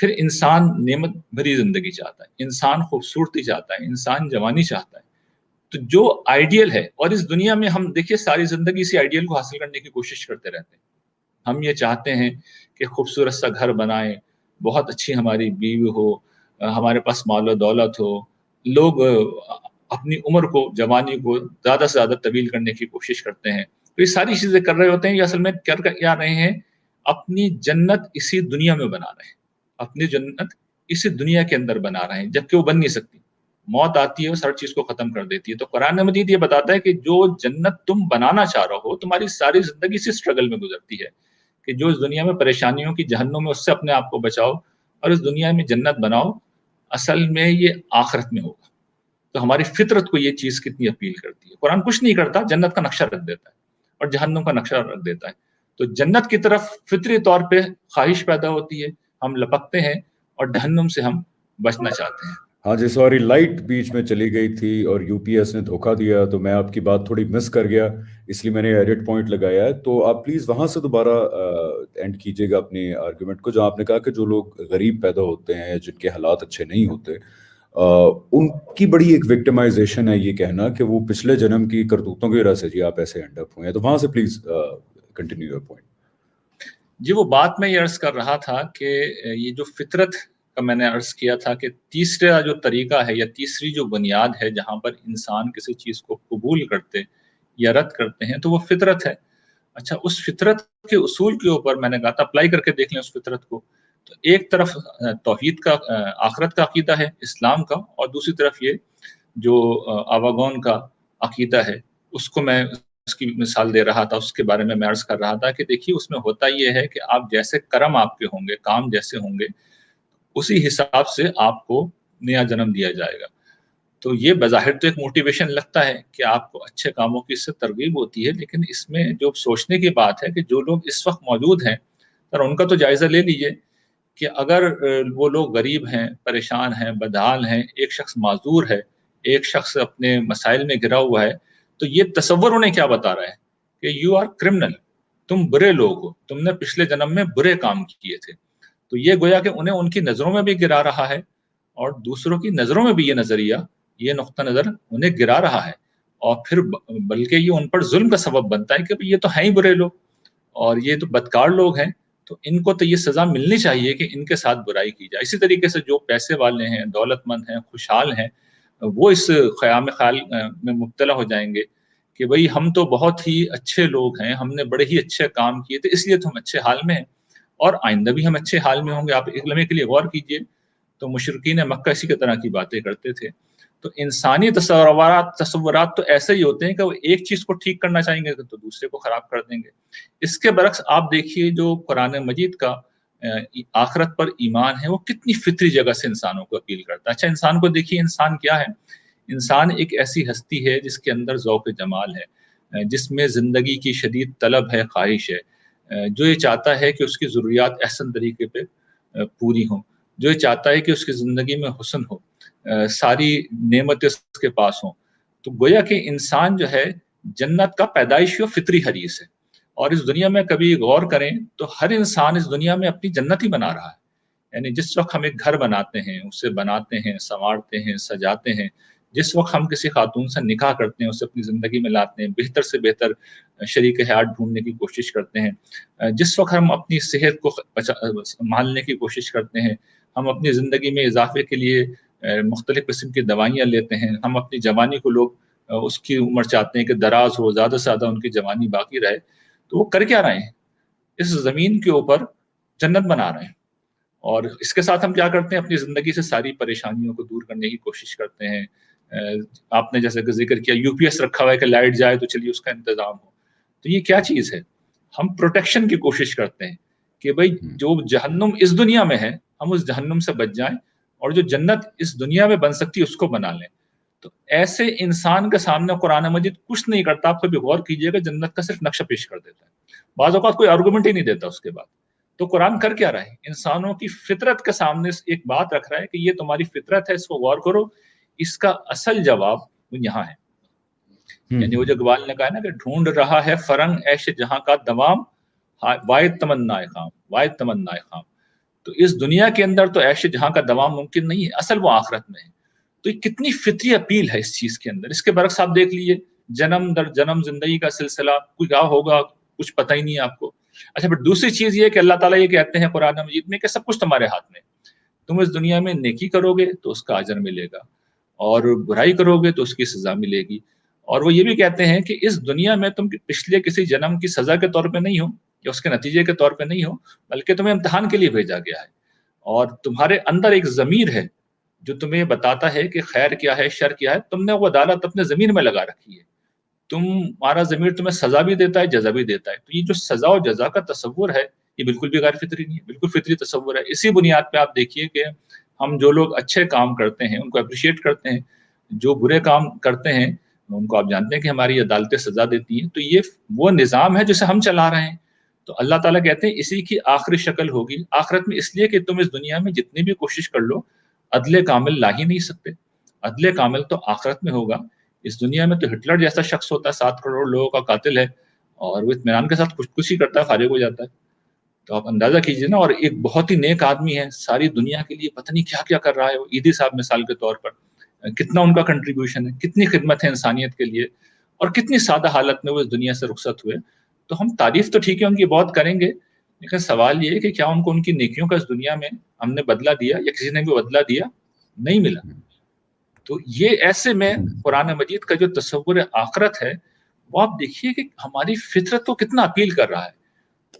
پھر انسان نعمت بھری زندگی چاہتا ہے، انسان خوبصورتی چاہتا ہے، انسان جوانی چاہتا ہے. تو جو آئیڈیل ہے، اور اس دنیا میں ہم دیکھیے ساری زندگی اسی آئیڈیل کو حاصل کرنے کی کوشش کرتے رہتے ہیں. ہم یہ چاہتے ہیں کہ خوبصورت سا گھر بنائیں، بہت اچھی ہماری بیوی ہو، ہمارے پاس مال و دولت ہو، لوگ اپنی عمر کو، جوانی کو زیادہ سے زیادہ طویل کرنے کی کوشش کرتے ہیں. تو یہ ساری چیزیں کر رہے ہوتے ہیں، یہ اصل میں کیا رہے ہیں، اپنی جنت اسی دنیا میں بنا رہے ہیں، اپنی جنت اسی دنیا کے اندر بنا رہے ہیں، جبکہ وہ بن نہیں سکتی. موت آتی ہے، وہ ہر چیز کو ختم کر دیتی ہے. تو قرآن مجید یہ بتاتا ہے کہ جو جنت تم بنانا چاہ رہے ہو، تمہاری ساری زندگی اسی اسٹرگل میں گزرتی ہے کہ جو اس دنیا میں پریشانیوں کی جہنم میں، اس سے اپنے آپ کو بچاؤ اور اس دنیا میں جنت بناؤ. اصل میں یہ آخرت میں ہوگا. تو ہماری فطرت کو یہ چیز کتنی اپیل کرتی ہے. قرآن کچھ نہیں کرتا، جنت کا نقشہ رکھ دیتا ہے اور جہنم کا نقشہ رکھ دیتا ہے. تو جنت کی طرف فطری طور پہ خواہش پیدا ہوتی ہے، ہم لپکتے ہیں، اور جہنم سے ہم بچنا چاہتے ہیں. ہاں جی سوری، لائٹ بیچ میں چلی گئی تھی اور یو پی ایس نے دھوکہ دیا، تو میں آپ کی بات تھوڑی مس کر گیا، اس لیے میں نے ایڈٹ پوائنٹ لگایا ہے. تو آپ پلیز وہاں سے دوبارہ اینڈ کیجیے گا اپنی آرگیومنٹ کو، جہاں آپ نے کہا کہ جو لوگ غریب پیدا ہوتے ہیں، جن کے حالات اچھے نہیں ہوتے، ان کی بڑی ایک وکٹمائزیشن ہے یہ کہنا کہ وہ پچھلے جنم کی کرتوتوں کی وجہ سے جی آپ ایسے اینڈ اپ ہوئے ہیں. تو وہاں سے پلیز کنٹینیو یور پوائنٹ. جی وہ بات میں یہ عرض کر رہا تھا کہ یہ جو فطرت کا میں نے عرض کیا تھا کہ تیسرا جو طریقہ ہے یا تیسری جو بنیاد ہے جہاں پر انسان کسی چیز کو قبول کرتے یا رد کرتے ہیں، تو وہ فطرت ہے. اچھا، اس فطرت کے اصول کے اوپر میں نے کہا تھا اپلائی کر کے دیکھ لیں اس فطرت کو. تو ایک طرف توحید کا، آخرت کا عقیدہ ہے اسلام کا، اور دوسری طرف یہ جو آواگون کا عقیدہ ہے، اس کو میں اس کی مثال دے رہا تھا، اس کے بارے میں عرض کر رہا تھا کہ دیکھیے اس میں ہوتا یہ ہے کہ آپ جیسے کرم آپ کے ہوں گے، کام جیسے ہوں گے، اسی حساب سے آپ کو نیا جنم دیا جائے گا. تو یہ بظاہر تو ایک موٹیویشن لگتا ہے کہ آپ کو اچھے کاموں کی اس سے ترغیب ہوتی ہے، لیکن اس میں جو سوچنے کی بات ہے کہ جو لوگ اس وقت موجود ہیں، اور ان کا تو جائزہ لے لیجئے کہ اگر وہ لوگ غریب ہیں، پریشان ہیں، بدحال ہیں، ایک شخص معذور ہے، ایک شخص اپنے مسائل میں گھرا ہوا ہے، تو یہ تصور انہیں کیا بتا رہا ہے کہ یو آر کرمنل، تم برے لوگ ہو، تم نے پچھلے جنم میں برے کام کیے تھے. تو یہ گویا کہ انہیں ان کی نظروں میں بھی گرا رہا ہے، اور دوسروں کی نظروں میں بھی یہ نظریہ، یہ نقطہ نظر انہیں گرا رہا ہے، اور پھر بلکہ یہ ان پر ظلم کا سبب بنتا ہے کہ یہ تو ہیں ہی برے لوگ، اور یہ تو بدکار لوگ ہیں، تو ان کو تو یہ سزا ملنی چاہیے کہ ان کے ساتھ برائی کی جائے. اسی طریقے سے جو پیسے والے ہیں، دولت مند ہیں، خوشحال ہیں، وہ اس خیال میں مبتلا ہو جائیں گے کہ بھئی ہم تو بہت ہی اچھے لوگ ہیں، ہم نے بڑے ہی اچھے کام کیے تھے، اس لیے تو ہم اچھے حال میں ہیں، اور آئندہ بھی ہم اچھے حال میں ہوں گے. آپ ایک لمحے کے لیے غور کیجئے، تو مشرکین مکہ اسی طرح کی باتیں کرتے تھے. تو انسانی تصورات تو ایسے ہی ہوتے ہیں کہ وہ ایک چیز کو ٹھیک کرنا چاہیں گے تو دوسرے کو خراب کر دیں گے. اس کے برعکس آپ دیکھیے جو قرآن مجید کا آخرت پر ایمان ہے، وہ کتنی فطری جگہ سے انسانوں کو اپیل کرتا ہے. اچھا، انسان کو دیکھیے، انسان کیا ہے؟ انسان ایک ایسی ہستی ہے جس کے اندر ذوق جمال ہے، جس میں زندگی کی شدید طلب ہے، خواہش ہے، جو یہ چاہتا ہے کہ اس کی ضروریات احسن طریقے پہ پوری ہوں، جو یہ چاہتا ہے کہ اس کی زندگی میں حسن ہو، ساری نعمتیں اس کے پاس ہوں. تو گویا کہ انسان جو ہے جنت کا پیدائشی و فطری حریث ہے. اور اس دنیا میں کبھی غور کریں تو ہر انسان اس دنیا میں اپنی جنت ہی بنا رہا ہے. یعنی جس وقت ہم ایک گھر بناتے ہیں، اسے بناتے ہیں، سنوارتے ہیں، سجاتے ہیں، جس وقت ہم کسی خاتون سے نکاح کرتے ہیں، اسے اپنی زندگی میں لاتے ہیں، بہتر سے بہتر شریک حیات ڈھونڈنے کی کوشش کرتے ہیں، جس وقت ہم اپنی صحت کو سنبھالنے کی کوشش کرتے ہیں، ہم اپنی زندگی میں اضافے کے لیے مختلف قسم کی دوائیاں لیتے ہیں، ہم اپنی جوانی کو، لوگ اس کی عمر چاہتے ہیں کہ دراز ہو، زیادہ سے زیادہ ان کی جوانی باقی رہے، تو وہ کر کیا رہے ہیں؟ اس زمین کے اوپر جنت بنا رہے ہیں. اور اس کے ساتھ ہم کیا کرتے ہیں؟ اپنی زندگی سے ساری پریشانیوں کو دور کرنے کی کوشش کرتے ہیں. آپ نے جیسے کہ ذکر کیا یو پی ایس رکھا ہوا ہے کہ لائٹ جائے تو چلیے اس کا انتظام ہو. تو یہ کیا چیز ہے؟ ہم پروٹیکشن کی کوشش کرتے ہیں کہ بھئی جو جہنم اس دنیا میں ہے، ہم اس جہنم سے بچ جائیں، اور جو جنت اس دنیا میں بن سکتی ہے اس کو بنا لیں. تو ایسے انسان کے سامنے قرآن مجید کچھ نہیں کرتا. آپ کبھی غور کیجئے گا، جنت کا صرف نقشہ پیش کر دیتا ہے، بعض اوقات کوئی آرگومنٹ ہی نہیں دیتا اس کے بعد. تو قرآن کر کیا رہا ہے؟ انسانوں کی فطرت کے سامنے ایک بات رکھ رہا ہے کہ یہ تمہاری فطرت ہے، اس کو غور کرو. اس کا اصل جواب یہاں ہے. یعنی وہ جو اقبال نے کہا نا کہ ڈھونڈ رہا ہے فرنگ عیش جہاں کا دوام، واحد تمنا خام، واحد تمنا خام. تو اس دنیا کے اندر تو عیش جہاں کا دوام ممکن نہیں ہے، اصل وہ آخرت میں ہے. تو یہ کتنی فطری اپیل ہے اس چیز کے اندر. اس کے برعکس آپ دیکھ لیجیے، جنم در جنم زندگی کا سلسلہ، کوئی کیا ہوگا کچھ پتہ ہی نہیں ہے آپ کو. اچھا پھر دوسری چیز یہ کہ اللہ تعالیٰ یہ کہتے ہیں قرآن مجید میں کہ سب کچھ تمہارے ہاتھ میں. تم اس دنیا میں نیکی کرو گے تو اس کا اجر ملے گا، اور برائی کرو گے تو اس کی سزا ملے گی. اور وہ یہ بھی کہتے ہیں کہ اس دنیا میں تم پچھلے کسی جنم کی سزا کے طور پہ نہیں ہو یا اس کے نتیجے کے طور پہ نہیں ہو، بلکہ تمہیں امتحان کے لیے بھیجا گیا ہے. اور تمہارے اندر ایک ضمیر ہے جو تمہیں بتاتا ہے کہ خیر کیا ہے شر کیا ہے. تم نے وہ عدالت اپنے ضمیر میں لگا رکھی ہے. تمہارا ضمیر تمہیں سزا بھی دیتا ہے، جزا بھی دیتا ہے. تو یہ جو سزا و جزا کا تصور ہے یہ بالکل بھی غیر فطری نہیں ہے، بالکل فطری تصور ہے. اسی بنیاد پہ آپ دیکھیے کہ ہم جو لوگ اچھے کام کرتے ہیں ان کو اپریشیٹ کرتے ہیں، جو برے کام کرتے ہیں ان کو آپ جانتے ہیں کہ ہماری عدالتیں سزا دیتی ہیں. تو یہ وہ نظام ہے جسے ہم چلا رہے ہیں. تو اللہ تعالیٰ کہتے ہیں اسی کی آخری شکل ہوگی آخرت میں، اس لیے کہ تم اس دنیا میں جتنی بھی کوشش کر لو عدل کامل لا ہی نہیں سکتے. عدل کامل تو آخرت میں ہوگا. اس دنیا میں تو ہٹلر جیسا شخص ہوتا ہے 7 کروڑ لوگوں کا قاتل ہے، اور وہ اطمینان کے ساتھ خودکشی کرتا ہے، فارغ ہو جاتا ہے. تو آپ اندازہ کیجئے نا. اور ایک بہت ہی نیک آدمی ہے، ساری دنیا کے لیے پتہ نہیں کیا کیا کر رہا ہے. وہ عیدی صاحب مثال کے طور پر کتنا ان کا کنٹریبیوشن ہے، کتنی خدمت ہے انسانیت کے لیے، اور کتنی سادہ حالت میں وہ اس دنیا سے رخصت ہوئے. تو ہم تعریف تو ٹھیک ہے ان کی بہت کریں گے، لیکن سوال یہ ہے کہ کیا ان کو ان کی نیکیوں کا اس دنیا میں ہم نے بدلہ دیا یا کسی نے بھی بدلہ دیا؟ نہیں ملا. تو یہ ایسے میں قرآن مجید کا جو تصور آخرت ہے وہ آپ دیکھیے کہ ہماری فطرت کو کتنا اپیل کر رہا ہے.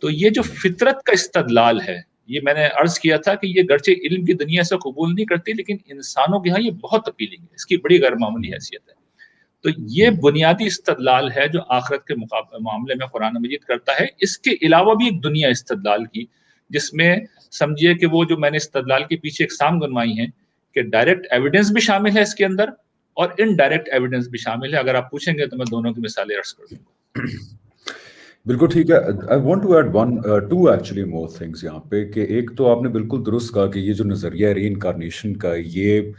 تو یہ جو فطرت کا استدلال ہے، یہ میں نے عرض کیا تھا کہ یہ گرچہ علم کی دنیا سے قبول نہیں کرتی لیکن انسانوں کے ہاں یہ بہت اپیلنگ ہے، اس کی بڑی غیر معمولی حیثیت ہے. تو یہ بنیادی استدلال ہے جو آخرت کے معاملے میں قرآن مجید کرتا ہے. اس کے علاوہ بھی ایک دنیا استدلال کی، جس میں سمجھیے کہ وہ جو میں نے استدلال کے پیچھے اقسام گنوائی ہیں کہ ڈائریکٹ ایویڈنس بھی شامل ہے اس کے اندر اور انڈائریکٹ ایویڈنس بھی شامل ہے. اگر آپ پوچھیں گے تو میں دونوں کی مثالیں عرض کر دوں گا. بالکل ٹھیک ہے. I want to add to actually more things یہاں پہ کہ ایک تو آپ نے بالکل درست کہا کہ یہ جو نظریہ ری انکارنیشن کا یہ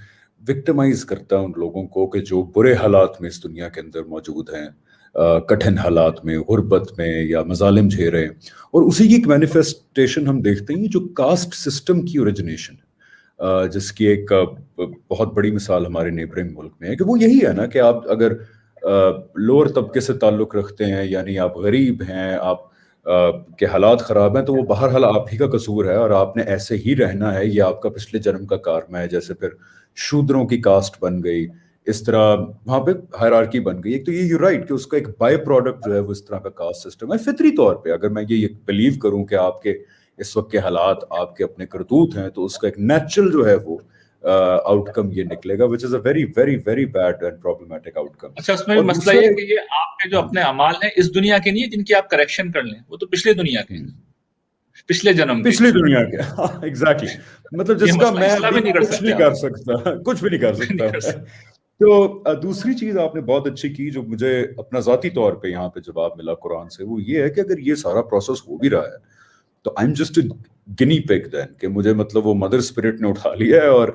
وکٹمائز کرتا ہے ان لوگوں کو کہ جو برے حالات میں اس دنیا کے اندر موجود ہیں، کٹھن حالات میں، غربت میں یا مظالم جھیل رہے ہیں. اور اسی کی ایک مینیفیسٹیشن ہم دیکھتے ہیں جو کاسٹ سسٹم کی اوریجنیشن ہے، جس کی ایک بہت بڑی مثال ہمارے نیبرنگ ملک میں ہے کہ وہ یہی ہے نا کہ آپ اگر لوور طبقے سے تعلق رکھتے ہیں، یعنی آپ غریب ہیں، آپ کے حالات خراب ہیں، تو وہ بہرحال آپ ہی کا قصور ہے اور آپ نے ایسے ہی رہنا ہے، یہ آپ کا پچھلے جنم کا کارما ہے. جیسے پھر شودروں کی کاسٹ بن گئی، اس طرح وہاں پہ ہائرارکی بن گئی. ایک تو یہ یو رائٹ کہ اس کا ایک بائی پروڈکٹ جو ہے وہ اس طرح کا کاسٹ سسٹم ہے. فطری طور پہ اگر میں یہ بلیو کروں کہ آپ کے اس وقت کے حالات آپ کے اپنے کرتوت ہیں، تو اس کا ایک نیچرل جو ہے وہ آؤٹ کم یہ نکلے گا which is a very very very bad and problematic outcome. اچھا اس میں بھی مسئلہ یہ ہے کہ یہ آپ کے جو اپنے اعمال ہیں اس دنیا کے نہیں ہیں جن کی آپ کریکشن کر لیں، وہ تو پچھلے دنیا کے ہیں، پچھلے جنم کے، پچھلی دنیا کے. ایگزیکٹلی، مطلب جس کا میں کچھ نہیں کر سکتا، کچھ بھی نہیں کر سکتا. تو دوسری چیز آپ نے بہت اچھی کی جو مجھے اپنا ذاتی طور پہ یہاں پہ جواب ملا قرآن سے، وہ یہ ہے کہ اگر یہ سارا پروسیس ہو بھی رہا ہے تو آئی ایم جسٹ گنی پگ دین، کہ مجھے مطلب وہ مدر اسپرٹ نے اٹھا لیا ہے اور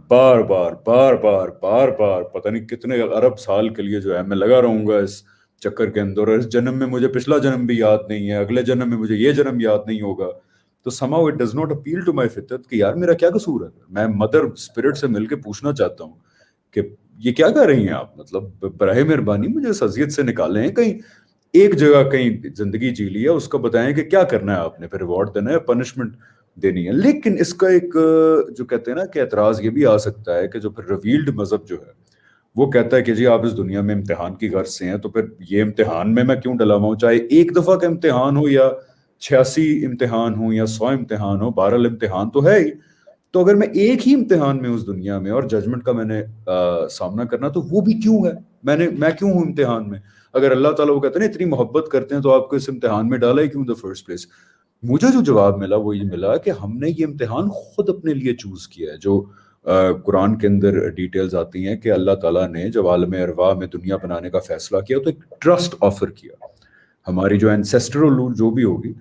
بار بار بار بار بار بار پتہ نہیں کتنے ارب سال کے لیے جو ہے میں لگا رہوں گا اس چکر کے اندر. اور اس جنم میں مجھے پچھلا جنم بھی یاد نہیں ہے، اگلے جنم میں مجھے یہ جنم یاد نہیں ہوگا. تو somehow it does not appeal to my فطرت کہ یار میرا کیا قصور ہے. میں مدر اسپرٹ سے مل کے پوچھنا چاہتا ہوں کہ یہ کیا کر رہی ہیں آپ، مطلب براہ مہربانی مجھے اس اذیت سے نکالیں، کہیں ایک جگہ کہیں زندگی جی لی ہے اس کا بتائیں کہ کیا کرنا ہے آپ نے، پھر ریوارڈ دینا ہے، پنشمنٹ دینی ہے. لیکن اس کا ایک جو کہتے ہیں نا کہ اعتراض یہ بھی آ سکتا ہے کہ جو پھر ریویلڈ مذہب جو ہے وہ کہتا ہے کہ جی آپ اس دنیا میں امتحان کی غرض سے ہیں، تو پھر یہ امتحان میں کیوں ڈلا ہوا ہوں، چاہے ایک دفعہ کا امتحان ہو یا 86 امتحان ہو یا 100 امتحان ہو، بہرحال امتحان تو ہے ہی. تو اگر میں ایک ہی امتحان میں اس دنیا میں اور ججمنٹ کا میں نے سامنا کرنا، تو وہ بھی کیوں ہے، میں کیوں ہوں امتحان میں؟ اگر اللہ تعالیٰ وہ کہتے ہیں اتنی محبت کرتے ہیں تو آپ کو اس امتحان میں ڈالا ہی کیوں دا فرسٹ پلیس؟ مجھے جو جواب ملا وہ یہ ملا کہ ہم نے یہ امتحان خود اپنے لیے چوز کیا ہے. جو قرآن کے اندر ڈیٹیلز آتی ہیں کہ اللہ تعالیٰ نے جب عالم ارواح میں دنیا بنانے کا فیصلہ کیا تو ایک ٹرسٹ آفر کیا. ہماری جو اینسیسٹرل جو بھی ہوگی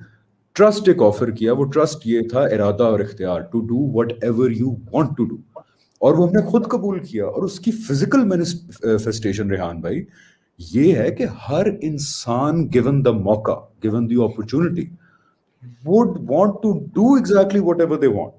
ٹرسٹ ایک آفر کیا. وہ ٹرسٹ یہ تھا ارادہ اور اختیار، to do whatever you want to do, اور وہ ہم نے خود قبول کیا. اور اس کی فزیکل مینیفیسٹیشن ریحان بھائی یہ ہے کہ ہر انسان گیون دا موقع، given the opportunity, would want to do exactly whatever they want.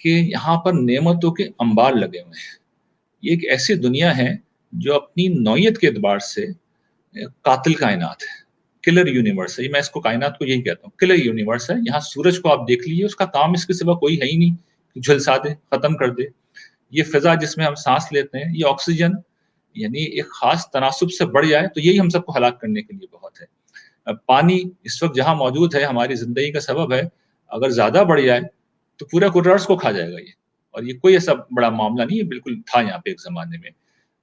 کہ یہاں پر نعمتوں کے انبار لگے ہوئے ہیں. یہ ایک ایسی دنیا ہے جو اپنی نوعیت کے اعتبار سے قاتل کائنات ہے، کلر یونیورس ہے. میں اس کو کائنات کو یہی کہتا ہوں، کلر یونیورس ہے. یہاں سورج کو آپ دیکھ لیجیے، اس کا کام اس کے سوا کوئی ہے ہی نہیں کہ جھلسا دے، ختم کر دے. یہ فضا جس میں ہم سانس لیتے ہیں، یہ آکسیجن یعنی ایک خاص تناسب سے بڑھ جائے تو یہی ہم سب کو ہلاک کرنے کے لیے بہت ہے. پانی اس وقت جہاں موجود ہے ہماری زندگی کا سبب ہے، اگر زیادہ بڑھ جائے تو پورے قدرت کو کھا جائے گا یہ. اور یہ کوئی ایسا بڑا معاملہ نہیں ہے، بالکل تھا یہاں پہ ایک زمانے میں.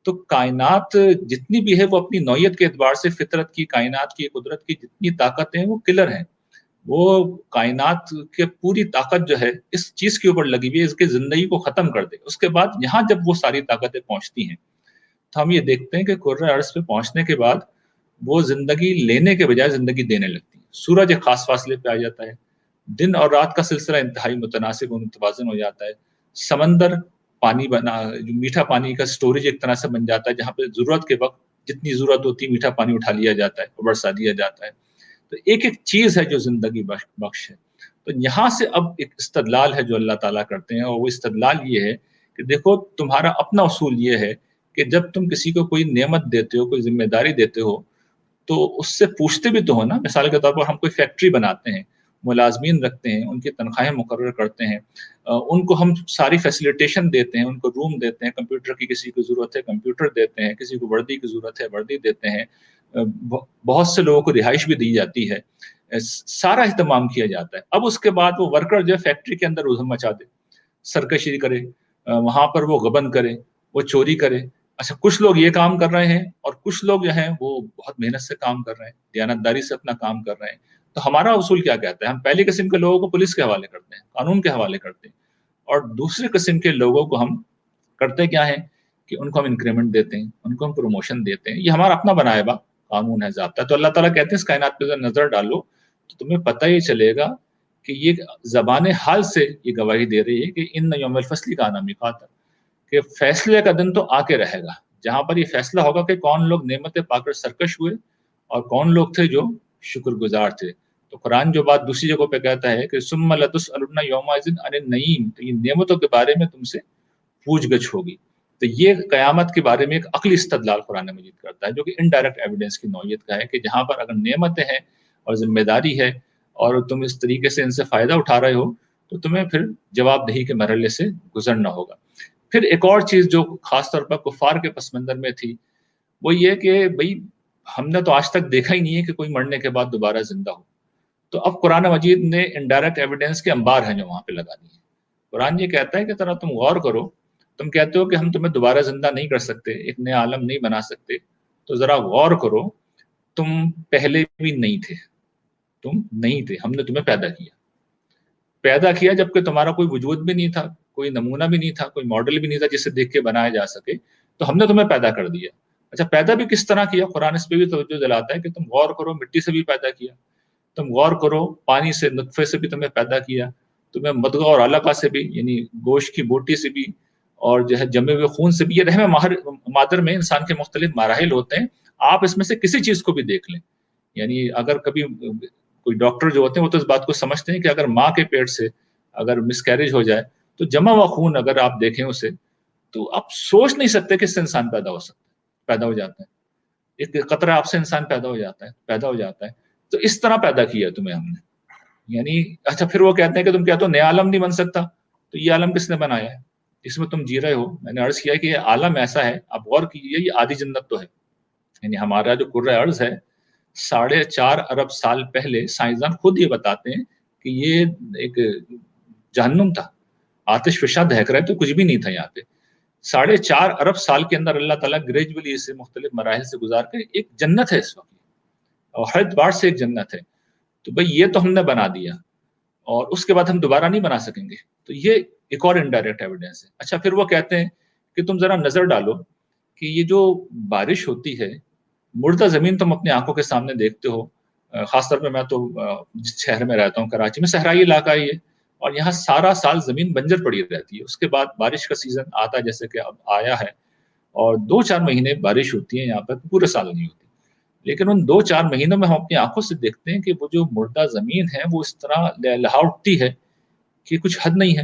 تو کائنات جتنی بھی ہے وہ اپنی نوعیت کے اعتبار سے، فطرت کی، کائنات کی، قدرت کی جتنی طاقتیں ہیں وہ کلر ہیں. وہ کائنات کے پوری طاقت جو ہے اس چیز کے اوپر لگی ہوئی ہے، اس کے زندگی کو ختم کر دے. اس کے بعد یہاں جب وہ ساری طاقتیں پہنچتی ہیں تو ہم یہ دیکھتے ہیں کہ کرۂ ارض پہ پہنچنے کے بعد وہ زندگی لینے کے بجائے زندگی دینے لگتی ہے. سورج ایک خاص فاصلے پہ آ جاتا ہے، دن اور رات کا سلسلہ انتہائی متناسب و متوازن ہو جاتا ہے. سمندر پانی بنا، جو میٹھا پانی کا سٹوریج ایک طرح سے بن جاتا ہے، جہاں پہ ضرورت کے وقت جتنی ضرورت ہوتی ہے میٹھا پانی اٹھا لیا جاتا ہے اور برسا دیا جاتا ہے. تو ایک ایک چیز ہے جو زندگی بخش ہے. تو یہاں سے اب ایک استدلال ہے جو اللہ تعالیٰ کرتے ہیں، اور وہ استدلال یہ ہے کہ دیکھو تمہارا اپنا اصول یہ ہے کہ جب تم کسی کو کوئی نعمت دیتے ہو، کوئی ذمہ داری دیتے ہو، تو اس سے پوچھتے بھی تو ہو نا. مثال کے طور پر ہم کوئی فیکٹری بناتے ہیں، ملازمین رکھتے ہیں، ان کی تنخواہیں مقرر کرتے ہیں، ان کو ہم ساری فیسیلیٹیشن دیتے ہیں، ان کو روم دیتے ہیں، کمپیوٹر کی کسی کو ضرورت ہے کمپیوٹر دیتے ہیں، کسی کو وردی کی ضرورت ہے وردی دیتے ہیں، بہت سے لوگوں کو رہائش بھی دی جاتی ہے، سارا اہتمام کیا جاتا ہے. اب اس کے بعد وہ ورکر جو ہے فیکٹری کے اندر ادھم مچا دے، سرکشی کرے، وہاں پر وہ غبن کرے، وہ چوری کرے. اچھا، کچھ لوگ یہ کام کر رہے ہیں اور کچھ لوگ جو ہیں وہ بہت محنت سے کام کر رہے ہیں، دیانتداری سے اپنا کام کر رہے ہیں. تو ہمارا اصول کیا کہتا ہے؟ ہم پہلی قسم کے لوگوں کو پولیس کے حوالے کرتے ہیں، قانون کے حوالے کرتے ہیں، اور دوسری قسم کے لوگوں کو ہم کرتے کیا ہے کہ ان کو ہم انکریمنٹ دیتے ہیں، ان کو ہم پروموشن دیتے ہیں. یہ ہمارا اپنا بنایا ہوا قانون ہے، ضابطہ. تو اللہ تعالیٰ کہتے ہیں اس کائنات پہ نظر ڈالو تو تمہیں پتہ ہی چلے گا کہ یہ زبان حال سے یہ گواہی دے رہی ہے کہ ان یوم الفصل کا نام میقات ہے، کہ فیصلے کا دن تو آ کے رہے گا، جہاں پر یہ فیصلہ ہوگا کہ کون لوگ نعمتیں پا کر سرکش ہوئے اور کون لوگ تھے جو شکر گزار تھے. تو قرآن جو بات دوسری جگہ پہ کہتا ہے کہ ثم لتسألن یومئذ عن النعیم، تو یہ نعمتوں کے بارے میں تم سے پوچھ گچھ ہوگی. تو یہ قیامت کے بارے میں ایک عقلی استدلال قرآن مجید کرتا ہے، جو کہ انڈائریکٹ ایویڈنس کی نوعیت کا ہے، کہ جہاں پر اگر نعمتیں ہیں اور ذمہ داری ہے اور تم اس طریقے سے ان سے فائدہ اٹھا رہے ہو تو تمہیں پھر جواب دہی کے مرحلے سے گزرنا ہوگا. پھر ایک اور چیز جو خاص طور پر کفار کے پس منظر میں تھی وہ یہ کہ بھئی ہم نے تو آج تک دیکھا ہی نہیں ہے کہ کوئی مرنے کے بعد دوبارہ زندہ ہو. تو اب قرآن مجید نے انڈائریکٹ ایویڈنس کے انبار ہیں جو وہاں پہ لگا دی ہیں. قرآن یہ کہتا ہے کہ ذرا تم غور کرو، تم کہتے ہو کہ ہم تمہیں دوبارہ زندہ نہیں کر سکتے، ایک نیا عالم نہیں بنا سکتے، تو ذرا غور کرو، تم پہلے بھی نہیں تھے، تم نہیں تھے، ہم نے تمہیں پیدا کیا جبکہ تمہارا کوئی وجود بھی نہیں تھا، کوئی نمونہ بھی نہیں تھا، کوئی ماڈل بھی نہیں تھا جسے دیکھ کے بنایا جا سکے، تو ہم نے تمہیں پیدا کر دیا. اچھا، پیدا بھی کس طرح کیا؟ قرآن اس پہ بھی توجہ دلاتا ہے کہ تم غور کرو، مٹی سے بھی پیدا کیا، تم غور کرو، پانی سے، نطفے سے بھی تمہیں پیدا کیا، تمہیں مدغہ اور علقہ سے بھی یعنی گوشت کی بوٹی سے بھی، اور جو ہے جمے ہوئے خون سے بھی. یہ رحم مادر میں انسان کے مختلف مراحل ہوتے ہیں، آپ اس میں سے کسی چیز کو بھی دیکھ لیں. یعنی اگر کبھی کوئی ڈاکٹر جو ہوتے ہیں وہ تو اس بات کو سمجھتے ہیں کہ اگر ماں کے پیٹ سے اگر مس کیریج ہو جائے تو جمع ہوا خون اگر آپ دیکھیں اسے تو آپ سوچ نہیں سکتے کہ اس سے انسان پیدا ہو جاتا ہے، ایک قطرہ آپ سے انسان پیدا ہو جاتا ہے. تو اس طرح پیدا کیا تمہیں ہم نے. یعنی اچھا، پھر وہ کہتے ہیں کہ تم کہتے ہو نیا عالم نہیں بن سکتا، تو یہ عالم کس نے بنایا ہے جس میں تم جی رہے ہو؟ میں نے عرض کیا کہ یہ عالم ایسا ہے، آپ غور کیجیے، یہ آدھی جنت تو ہے. یعنی ہمارا جو کرۂ ارض ہے 4.5 ارب سال پہلے سائنسدان خود یہ بتاتے ہیں کہ یہ ایک جہنم تھا، آتش فشاں دہک رہے تو کچھ بھی نہیں تھا یہاں پہ. 4.5 ارب سال کے اندر اللہ تعالیٰ گریجولی اسے مختلف مراحل سے گزار کے ایک جنت ہے اس وقت، اور ہر اعتبار سے ایک جنت ہے. تو بھئی یہ تو ہم نے بنا دیا اور اس کے بعد ہم دوبارہ نہیں بنا سکیں گے. تو یہ ایک اور انڈائریکٹ ایویڈنس ہے. اچھا، پھر وہ کہتے ہیں کہ تم ذرا نظر ڈالو کہ یہ جو بارش ہوتی ہے، مردہ زمین تم اپنی آنکھوں کے سامنے دیکھتے ہو. خاص طور پہ میں تو جس شہر میں رہتا ہوں کراچی میں، صحرائی علاقہ ہی ہے، اور یہاں سارا سال زمین بنجر پڑی رہتی ہے. اس کے بعد بارش کا سیزن آتا ہے جیسے کہ اب آیا ہے، اور 2-4 مہینے بارش ہوتی ہے یہاں پر، پورے سال نہیں ہوتی. لیکن ان 2-4 مہینوں میں ہم اپنی آنکھوں سے دیکھتے ہیں کہ وہ جو مردہ زمین ہے وہ اس طرح لہا اٹھتی ہے کہ کچھ حد نہیں ہے.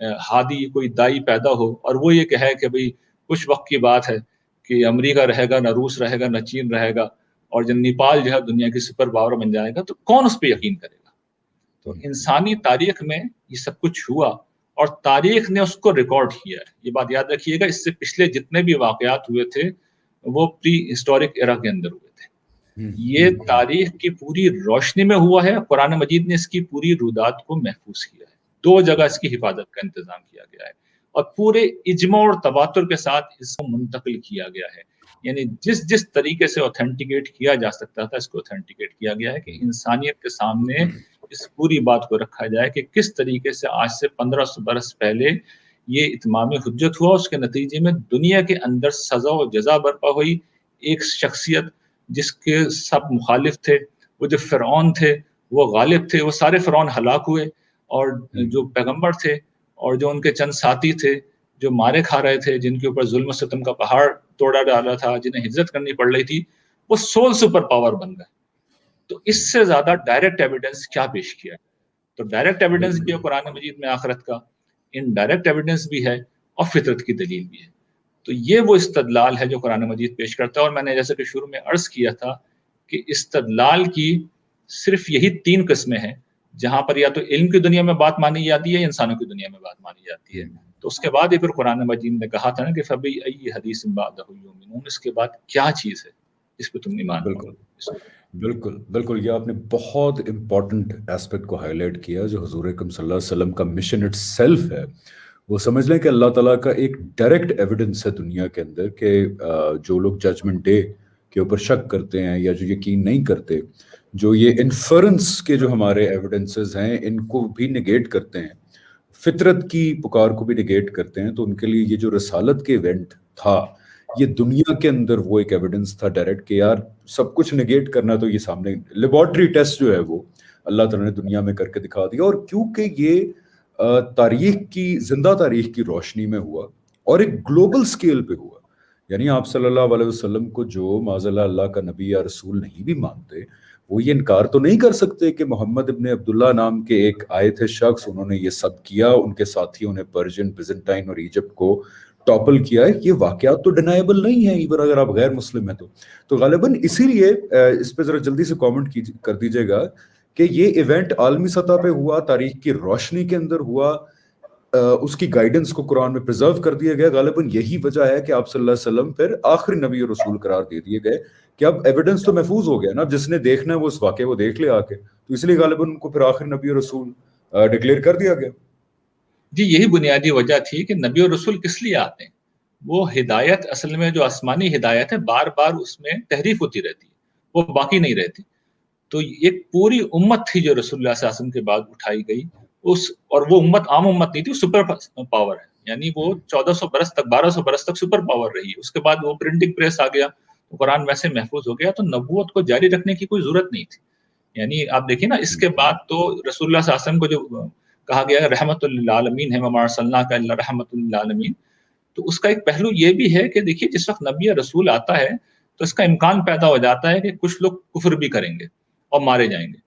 ہادی کوئی دائی پیدا ہو اور وہ یہ کہے کہ بھئی کچھ وقت کی بات ہے کہ امریکہ رہے گا، نہ روس رہے گا، نہ چین رہے گا، اور جب نیپال جو ہے دنیا کی سپر پاور بن جائے گا، تو کون اس پہ یقین کرے گا؟ تو انسانی تاریخ میں یہ سب کچھ ہوا اور تاریخ نے اس کو ریکارڈ کیا ہے. یہ بات یاد رکھیے گا، اس سے پچھلے جتنے بھی واقعات ہوئے تھے وہ پری ہسٹورک ایرا کے اندر ہوئے تھے. یہ تاریخ کی پوری روشنی میں ہوا ہے. قرآن مجید نے اس کی پوری رودات کو محفوظ کیا ہے. 2 جگہ اس کی حفاظت کا انتظام کیا گیا ہے اور پورے اجماع اور تواتر کے ساتھ اس کو منتقل کیا گیا ہے. یعنی جس طریقے سے اوتھینٹیکیٹ کیا جا سکتا تھا اس کو اوتھینٹیکیٹ کیا گیا ہے کہ انسانیت کے سامنے اس پوری بات کو رکھا جائے کہ کس طریقے سے آج سے 1500 برس پہلے یہ اتمام حجت ہوا. اس کے نتیجے میں دنیا کے اندر سزا و جزا برپا ہوئی. ایک شخصیت جس کے سب مخالف تھے، وہ جو فرعون تھے وہ غالب تھے، وہ سارے فرعون ہلاک ہوئے، اور جو پیغمبر تھے اور جو ان کے چند ساتھی تھے جو مارے کھا رہے تھے، جن کے اوپر ظلم و ستم کا پہاڑ توڑا ڈالا تھا، جنہیں ہجرت کرنی پڑ رہی تھی، وہ سول سپر پاور بن گئے. تو اس سے زیادہ ڈائریکٹ ایویڈنس کیا پیش کیا ہے؟ تو ڈائریکٹ ایویڈنس بھی ہے قرآن مجید میں آخرت کا، انڈائریکٹ ایویڈنس بھی ہے اور فطرت کی دلیل بھی ہے. تو یہ وہ استدلال ہے جو قرآن مجید پیش کرتا ہے. اور میں نے جیسے کہ شروع میں عرض کیا تھا کہ استدلال کی صرف یہی 3 قسمیں ہیں جہاں پر یا تو علم کی دنیا میں بات مانی جاتی ہے یا انسانوں کی دنیا میں بات مانی جاتی ہے. تو اس کے بعد ہی پھر قرآن مجید نے کہا تھا نا کہ فَبِأَيِّ حَدِيثٍ بَعْدَهُ يُؤْمِنُونَ، اس کے بعد کیا چیز ہے جس پہ تم ایمان لاؤ. بالکل یہ آپ نے بہت امپورٹنٹ ایسپیکٹ کو ہائی لائٹ کیا جو حضور اکرم صلی اللہ علیہ وسلم کا مشن اٹ سیلف ہے. وہ سمجھ لیں کہ اللہ تعالیٰ کا ایک ڈائریکٹ ایویڈنس ہے دنیا کے اندر کہ جو لوگ ججمنٹ ڈے کے اوپر شک کرتے ہیں یا جو یقین نہیں کرتے، جو یہ انفرنس کے جو ہمارے ایویڈنسز ہیں ان کو بھی نگیٹ کرتے ہیں، فطرت کی پکار کو بھی نگیٹ کرتے ہیں، تو ان کے لیے یہ جو رسالت کے ایونٹ تھا یہ دنیا کے اندر وہ ایک ایویڈنس تھا ڈائریکٹ کہ یار سب کچھ نگیٹ کرنا تو یہ سامنے لیبارٹری ٹیسٹ جو ہے وہ اللہ تعالیٰ نے دنیا میں کر کے دکھا دیا. اور کیونکہ یہ تاریخ کی زندہ تاریخ کی روشنی میں ہوا اور ایک گلوبل سکیل پہ ہوا، یعنی آپ صلی اللہ علیہ وسلم کو جو معاذ اللہ کا نبی یا رسول نہیں بھی مانتے، وہ یہ انکار تو نہیں کر سکتے کہ محمد ابن عبداللہ نام کے ایک آئے تھے شخص، انہوں نے یہ سب کیا، ان کے ساتھیوں نے پرشین، بیزنٹائن اور ایجپٹ کو ٹاپل کیا ہے. یہ واقعات تو ڈینائبل نہیں ہیں ایون اگر آپ غیر مسلم ہیں تو غالباً اسی لیے اس پہ ذرا جلدی سے کامنٹ کر دیجیے گا کہ یہ ایونٹ عالمی سطح پہ ہوا، تاریخ کی روشنی کے اندر ہوا، اس کی گائیڈنس کو قرآن میں پریزرو کر دیا گیا. غالباً یہی وجہ ہے کہ آپ صلی اللہ علیہ وسلم پھر آخری نبی اور رسول قرار دے دیے گئے کہ اب ایویڈنس تو محفوظ ہو گیا نا، جس نے دیکھنا ہے وہ اس واقعے کو دیکھ لے آ کے، تو اس لیے غالباً ان کو پھر آخری نبی اور رسول ڈکلیئر کر دیا گیا. جی یہی بنیادی وجہ تھی کہ نبی اور رسول کس لیے آتے ہیں. وہ ہدایت اصل میں جو آسمانی ہدایت ہے بار بار اس میں تحریف ہوتی رہتی ہے، وہ باقی نہیں رہتی. تو ایک پوری امت تھی جو رسول اللہ صلی اللہ علیہ وسلم کے بعد اٹھائی گئی، اور وہ امت عام امت نہیں تھی، وہ سپر پاور ہے. یعنی وہ 1400 برس تک 1200 برس تک سپر پاور رہی. اس کے بعد وہ پرنٹنگ پریس آ گیا تو قرآن ویسے محفوظ ہو گیا، تو نبوت کو جاری رکھنے کی کوئی ضرورت نہیں تھی. یعنی آپ دیکھیں نا، اس کے بعد تو رسول اللہ صلی اللہ علیہ وسلم کو جو کہا گیا ہے رحمت للعالمین ہے، وما ارسلناک الا رحمت للعالمین، تو اس کا ایک پہلو یہ بھی ہے کہ دیکھیے جس وقت نبی یا رسول آتا ہے تو اس کا امکان پیدا ہو جاتا ہے کہ کچھ لوگ کفر بھی کریں گے اور مارے جائیں گے.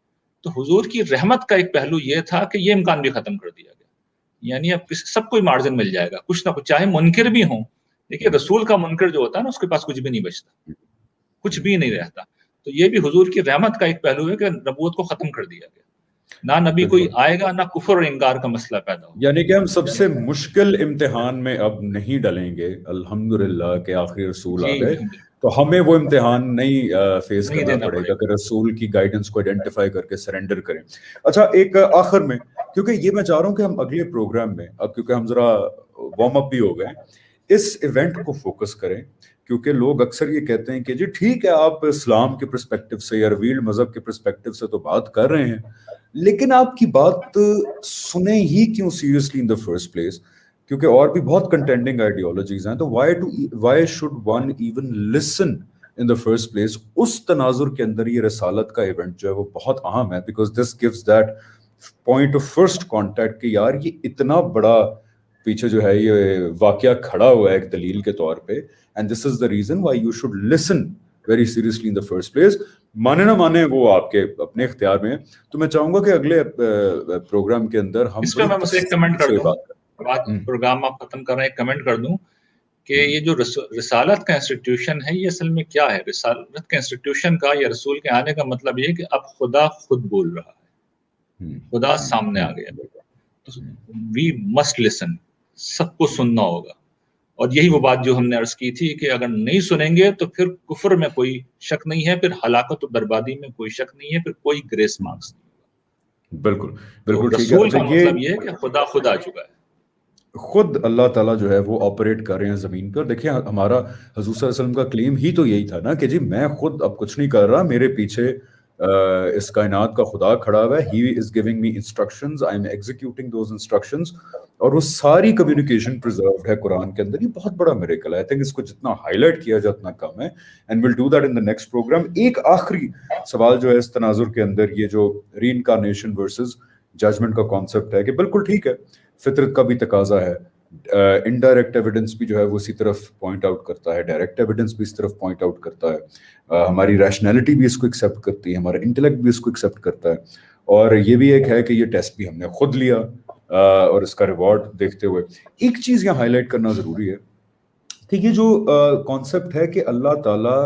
تو حضور کی رحمت کا ایک پہلو یہ تھا کہ یہ امکان بھی ختم کر دیا گیا. یعنی اب سب کو مارجن مل جائے گا، کچھ نہ کچھ، چاہے منکر بھی ہوں. دیکھیے رسول کا منکر جو ہوتا ہے نا، اس کے پاس کچھ بھی نہیں بچتا، کچھ بھی نہیں رہتا. تو یہ بھی حضور کی رحمت کا ایک پہلو ہے کہ نبوت کو ختم کر دیا گیا. نہ نبی کوئی آئے گا، نہ کفر اور انکار کا مسئلہ پیدا ہوگا. یعنی کہ ہم سب سے مشکل امتحان میں اب نہیں ڈلیں گے، الحمدللہ کہ آخری رسول آ گئے، تو ہمیں وہ امتحان نہیں فیس کرنا پڑے گا کہ رسول کی گائیڈنس کو آئیڈینٹیفائی کر کے سرنڈر کریں. اچھا ایک آخر میں، کیونکہ یہ میں چاہ رہا ہوں کہ ہم اگلے پروگرام میں، اب کیونکہ ہم ذرا وارم اپ بھی ہو گئے، اس ایونٹ کو فوکس کریں، کیونکہ لوگ اکثر یہ کہتے ہیں کہ جی ٹھیک ہے آپ اسلام کے پرسپیکٹو سے یا ریویلڈ مذہب کے پرسپیکٹو سے تو بات کر رہے ہیں، لیکن آپ کی بات سنیں ہی کیوں seriously in the first place? کیونکہ اور بھی بہت کنٹینڈنگ آئیڈیالوجیز ہیں، تو why should one even listen in the first place? اس تناظر کے اندر یہ رسالت کا ایونٹ جو ہے وہ بہت اہم ہے، because this gives that point of first contact کہ یار یہ اتنا بڑا پیچھے جو ہے یہ واقعہ کھڑا ہوا ہے ایک دلیل کے طور پہ، and this is the reason why you should listen very seriously in the first place. مانے نہ مانے وہ آپ کے اپنے اختیار میں ہیں. تو میں چاہوں گا کہ اگلے پروگرام کے اندر ہم اس پہ میں بس ایک کمنٹ کر دوں. بات پروگرام آپ ختم کر رہے ہیں کمنٹ کر دوں کہ یہ جو رسالت کا انسٹیٹیوشن ہے یہ اصل میں کیا ہے؟ رسالت کا انسٹیٹیوشن کا یا رسول کے آنے کا مطلب یہ کہ اب خدا خود بول رہا ہے، خدا سامنے آ گیا، وی مسٹ لسن، سب کو سننا ہوگا. اور یہی وہ بات جو ہم نے عرض کی تھی کہ اگر نہیں سنیں گے تو پھر کفر میں کوئی شک نہیں ہے، پھر ہلاکت و بربادی میں کوئی شک نہیں ہے، پھر کوئی گریس مارکس نہیں ہوگا. بالکل بالکل ٹھیک ہے. رسول کا مطلب یہ ہے کہ خدا خود آ چکا ہے، خود اللہ تعالیٰ جو ہے وہ آپریٹ کر رہے ہیں زمین پر. دیکھیں ہمارا حضور صلی اللہ علیہ وسلم کا کلیم ہی تو یہی تھا نا کہ جی میں خود اب کچھ نہیں کر رہا، میرے پیچھے اس کائنات کا خدا کھڑا ہوا ہے، he is giving me instructions, I am executing those instructions. اور وہ ساری کمیونیکیشن پرزروڈ ہے قرآن کے اندر. یہ بہت بڑا میریکل ہے. آئی تھنک اس کو جتنا ہائی لائٹ کیا جائے اتنا کم ہے، and will do that in the next programme. ایک آخری سوال جو ہے اس تناظر کے اندر، یہ جو ری انکارنیشن ورسز ججمنٹ کا کانسیپٹ ہے، کہ بالکل ٹھیک ہے، فطرت کا بھی تقاضا ہے، انڈائریکٹ ایویڈنس بھی جو ہے وہ اسی طرف پوائنٹ آؤٹ کرتا ہے، ڈائریکٹ ایویڈنس بھی اس طرف پوائنٹ آؤٹ کرتا ہے، ہماری ریشنلٹی بھی اس کو ایکسیپٹ کرتی ہے، ہمارا انٹلیکٹ بھی اس کو ایکسیپٹ کرتا ہے. اور یہ بھی ایک ہے کہ یہ ٹیسٹ بھی ہم نے خود لیا، اور اس کا ریوارڈ دیکھتے ہوئے ایک چیز یہاں ہائی لائٹ کرنا ضروری ہے کہ یہ جو کانسیپٹ ہے کہ اللہ تعالیٰ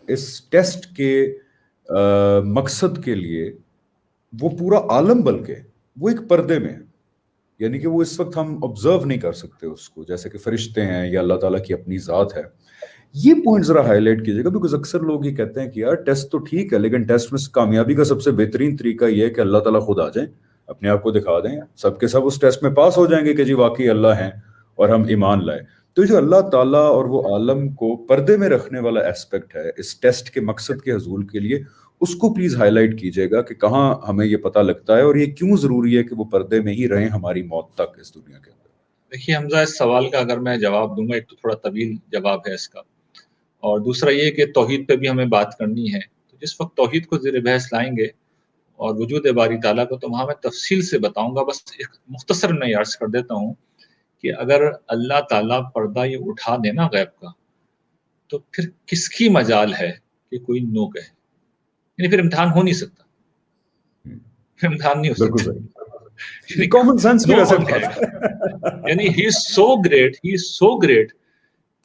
اس ٹیسٹ کے مقصد کے لیے وہ پورا عالم، بلکہ وہ ایک پردے میں ہے، یعنی کہ وہ اس وقت ہم آبزرو نہیں کر سکتے اس کو، جیسے کہ فرشتے ہیں یا اللہ تعالیٰ کی اپنی ذات ہے. یہ پوائنٹ ذرا ہائی لائٹ کیجیے گا، بیکاز اکثر لوگ یہ کہتے ہیں کہ یار ٹیسٹ تو ٹھیک ہے، لیکن ٹیسٹ میں کامیابی کا سب سے بہترین طریقہ یہ ہے کہ اللہ تعالیٰ خود آ جائیں، اپنے آپ کو دکھا دیں، سب کے سب اس ٹیسٹ میں پاس ہو جائیں گے کہ جی واقعی اللہ ہیں اور ہم ایمان لائے. تو جو اللہ تعالیٰ اور وہ عالم کو پردے میں رکھنے والا ایسپیکٹ ہے اس ٹیسٹ کے مقصد کے حصول کے لیے، اس کو پلیز ہائی لائٹ کیجیے گا کہ کہاں ہمیں یہ پتہ لگتا ہے اور یہ کیوں ضروری ہے کہ وہ پردے میں ہی رہیں ہماری موت تک اس دنیا کے اندر. دیکھیے حمزہ، اس سوال کا اگر میں جواب دوں گا، ایک تو تھوڑا طویل جواب ہے اس کا، اور دوسرا یہ کہ توحید پہ بھی ہمیں بات کرنی ہے. تو جس وقت توحید کو زیر بحث لائیں گے اور وجود باری تعالیٰ کو، تو وہاں میں تفصیل سے بتاؤں گا. بس ایک مختصر میں یہ عرض کر دیتا ہوں کہ اگر اللہ تعالیٰ پردہ یہ اٹھا دینا غیب کا، تو پھر کس کی مجال ہے کہ کوئی نو کہے؟ یعنی پھر امتحان ہو نہیں سکتا، پھر امتحان نہیں ہو سکتا. کامن سینس کی وجہ سے یعنی ہی از سو گریٹ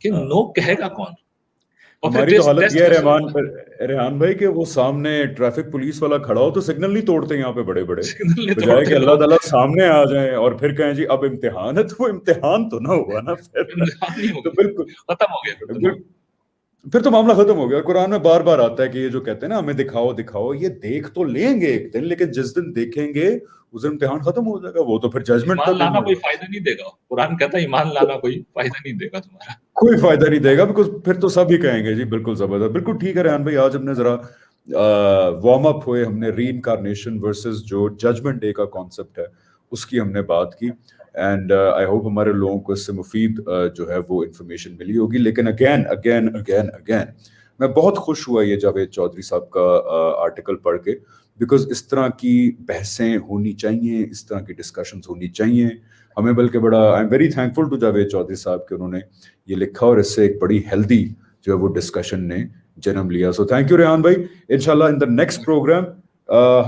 کہ نو کہے گا کون؟ ہماری تو حالت یہ ہے ریحان بھائی کہ وہ سامنے ٹریفک پولیس والا کھڑا ہو تو سگنل نہیں توڑتے یہاں پہ بڑے بڑے، بجائے کہ اللہ تعالیٰ سامنے آ جائیں اور پھر کہیں جی اب امتحان ہے، تو وہ امتحان تو نہ ہوا نا، تو بالکل ختم ہو گیا، پھر تو معاملہ ختم ہو گیا. قرآن میں بار بار آتا ہے کہ یہ جو کہتے ہیں نا ہمیں دکھاؤ دکھاؤ، یہ دیکھ تو لیں گے ایک دن، لیکن جس دن دیکھیں گے اس دن امتحان ختم ہو جائے گا، وہ تو پھر ججمنٹ کا ایمان لانا کوئی فائدہ نہیں دے گا. قرآن کہتا ہے ایمان لانا کوئی فائدہ نہیں دے گا تمہارا، کوئی فائدہ نہیں دے گا، بیکاز پھر تو سب ہی کہیں گے جی بالکل زبردست. بالکل ٹھیک ہے ریحان بھائی، آج ہم نے ذرا وارم اپ ہوئے، ہم نے ری انکارنیشن ورسز جو ججمنٹ ڈے کا کانسیپٹ ہے اس کی ہم نے بات کی، اینڈ آئی ہوپ ہمارے لوگوں کو اس سے مفید جو ہے وہ انفارمیشن ملی ہوگی. لیکن اگین میں بہت خوش ہوا یہ جاوید چودھری صاحب کا آرٹیکل پڑھ کے، بیکاز اس طرح کی بحثیں ہونی چاہیے، اس طرح کی ڈسکشنز ہونی چاہیے ہمیں. بلکہ بڑا I am very thankful to Javed Chaudhry صاحب کہ انہوں نے یہ لکھا اور اس سے ایک بڑی ہیلدی جو ہے وہ ڈسکشن نے جنم لیا. سو تھینک یو ریحان بھائی. انشاءاللہ ان دا نیکسٹ پروگرام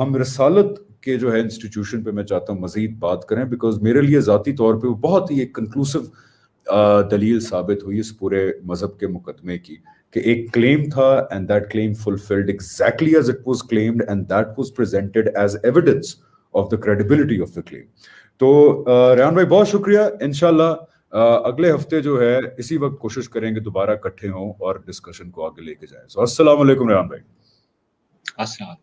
ہم رسالت کے جو ہے انسٹیٹیوشن پہ میں چاہتا ہوں مزید بات کریں، بیکاز میرے لیے ذاتی طور پہ وہ بہت ہی ایک کنکلوسو دلیل ثابت ہوئی اس پورے مذہب کے مقدمے کی، کہ ایک کلیم تھا and that claim fulfilled exactly as it was claimed and that was presented as evidence of the credibility of the claim. تو ریحان بھائی بہت شکریہ. انشاءاللہ اگلے ہفتے جو ہے اسی وقت کوشش کریں گے دوبارہ اکٹھے ہوں اور ڈسکشن کو آگے لے کے جائیں. سو السلام علیکم ریحان بھائی. السلام.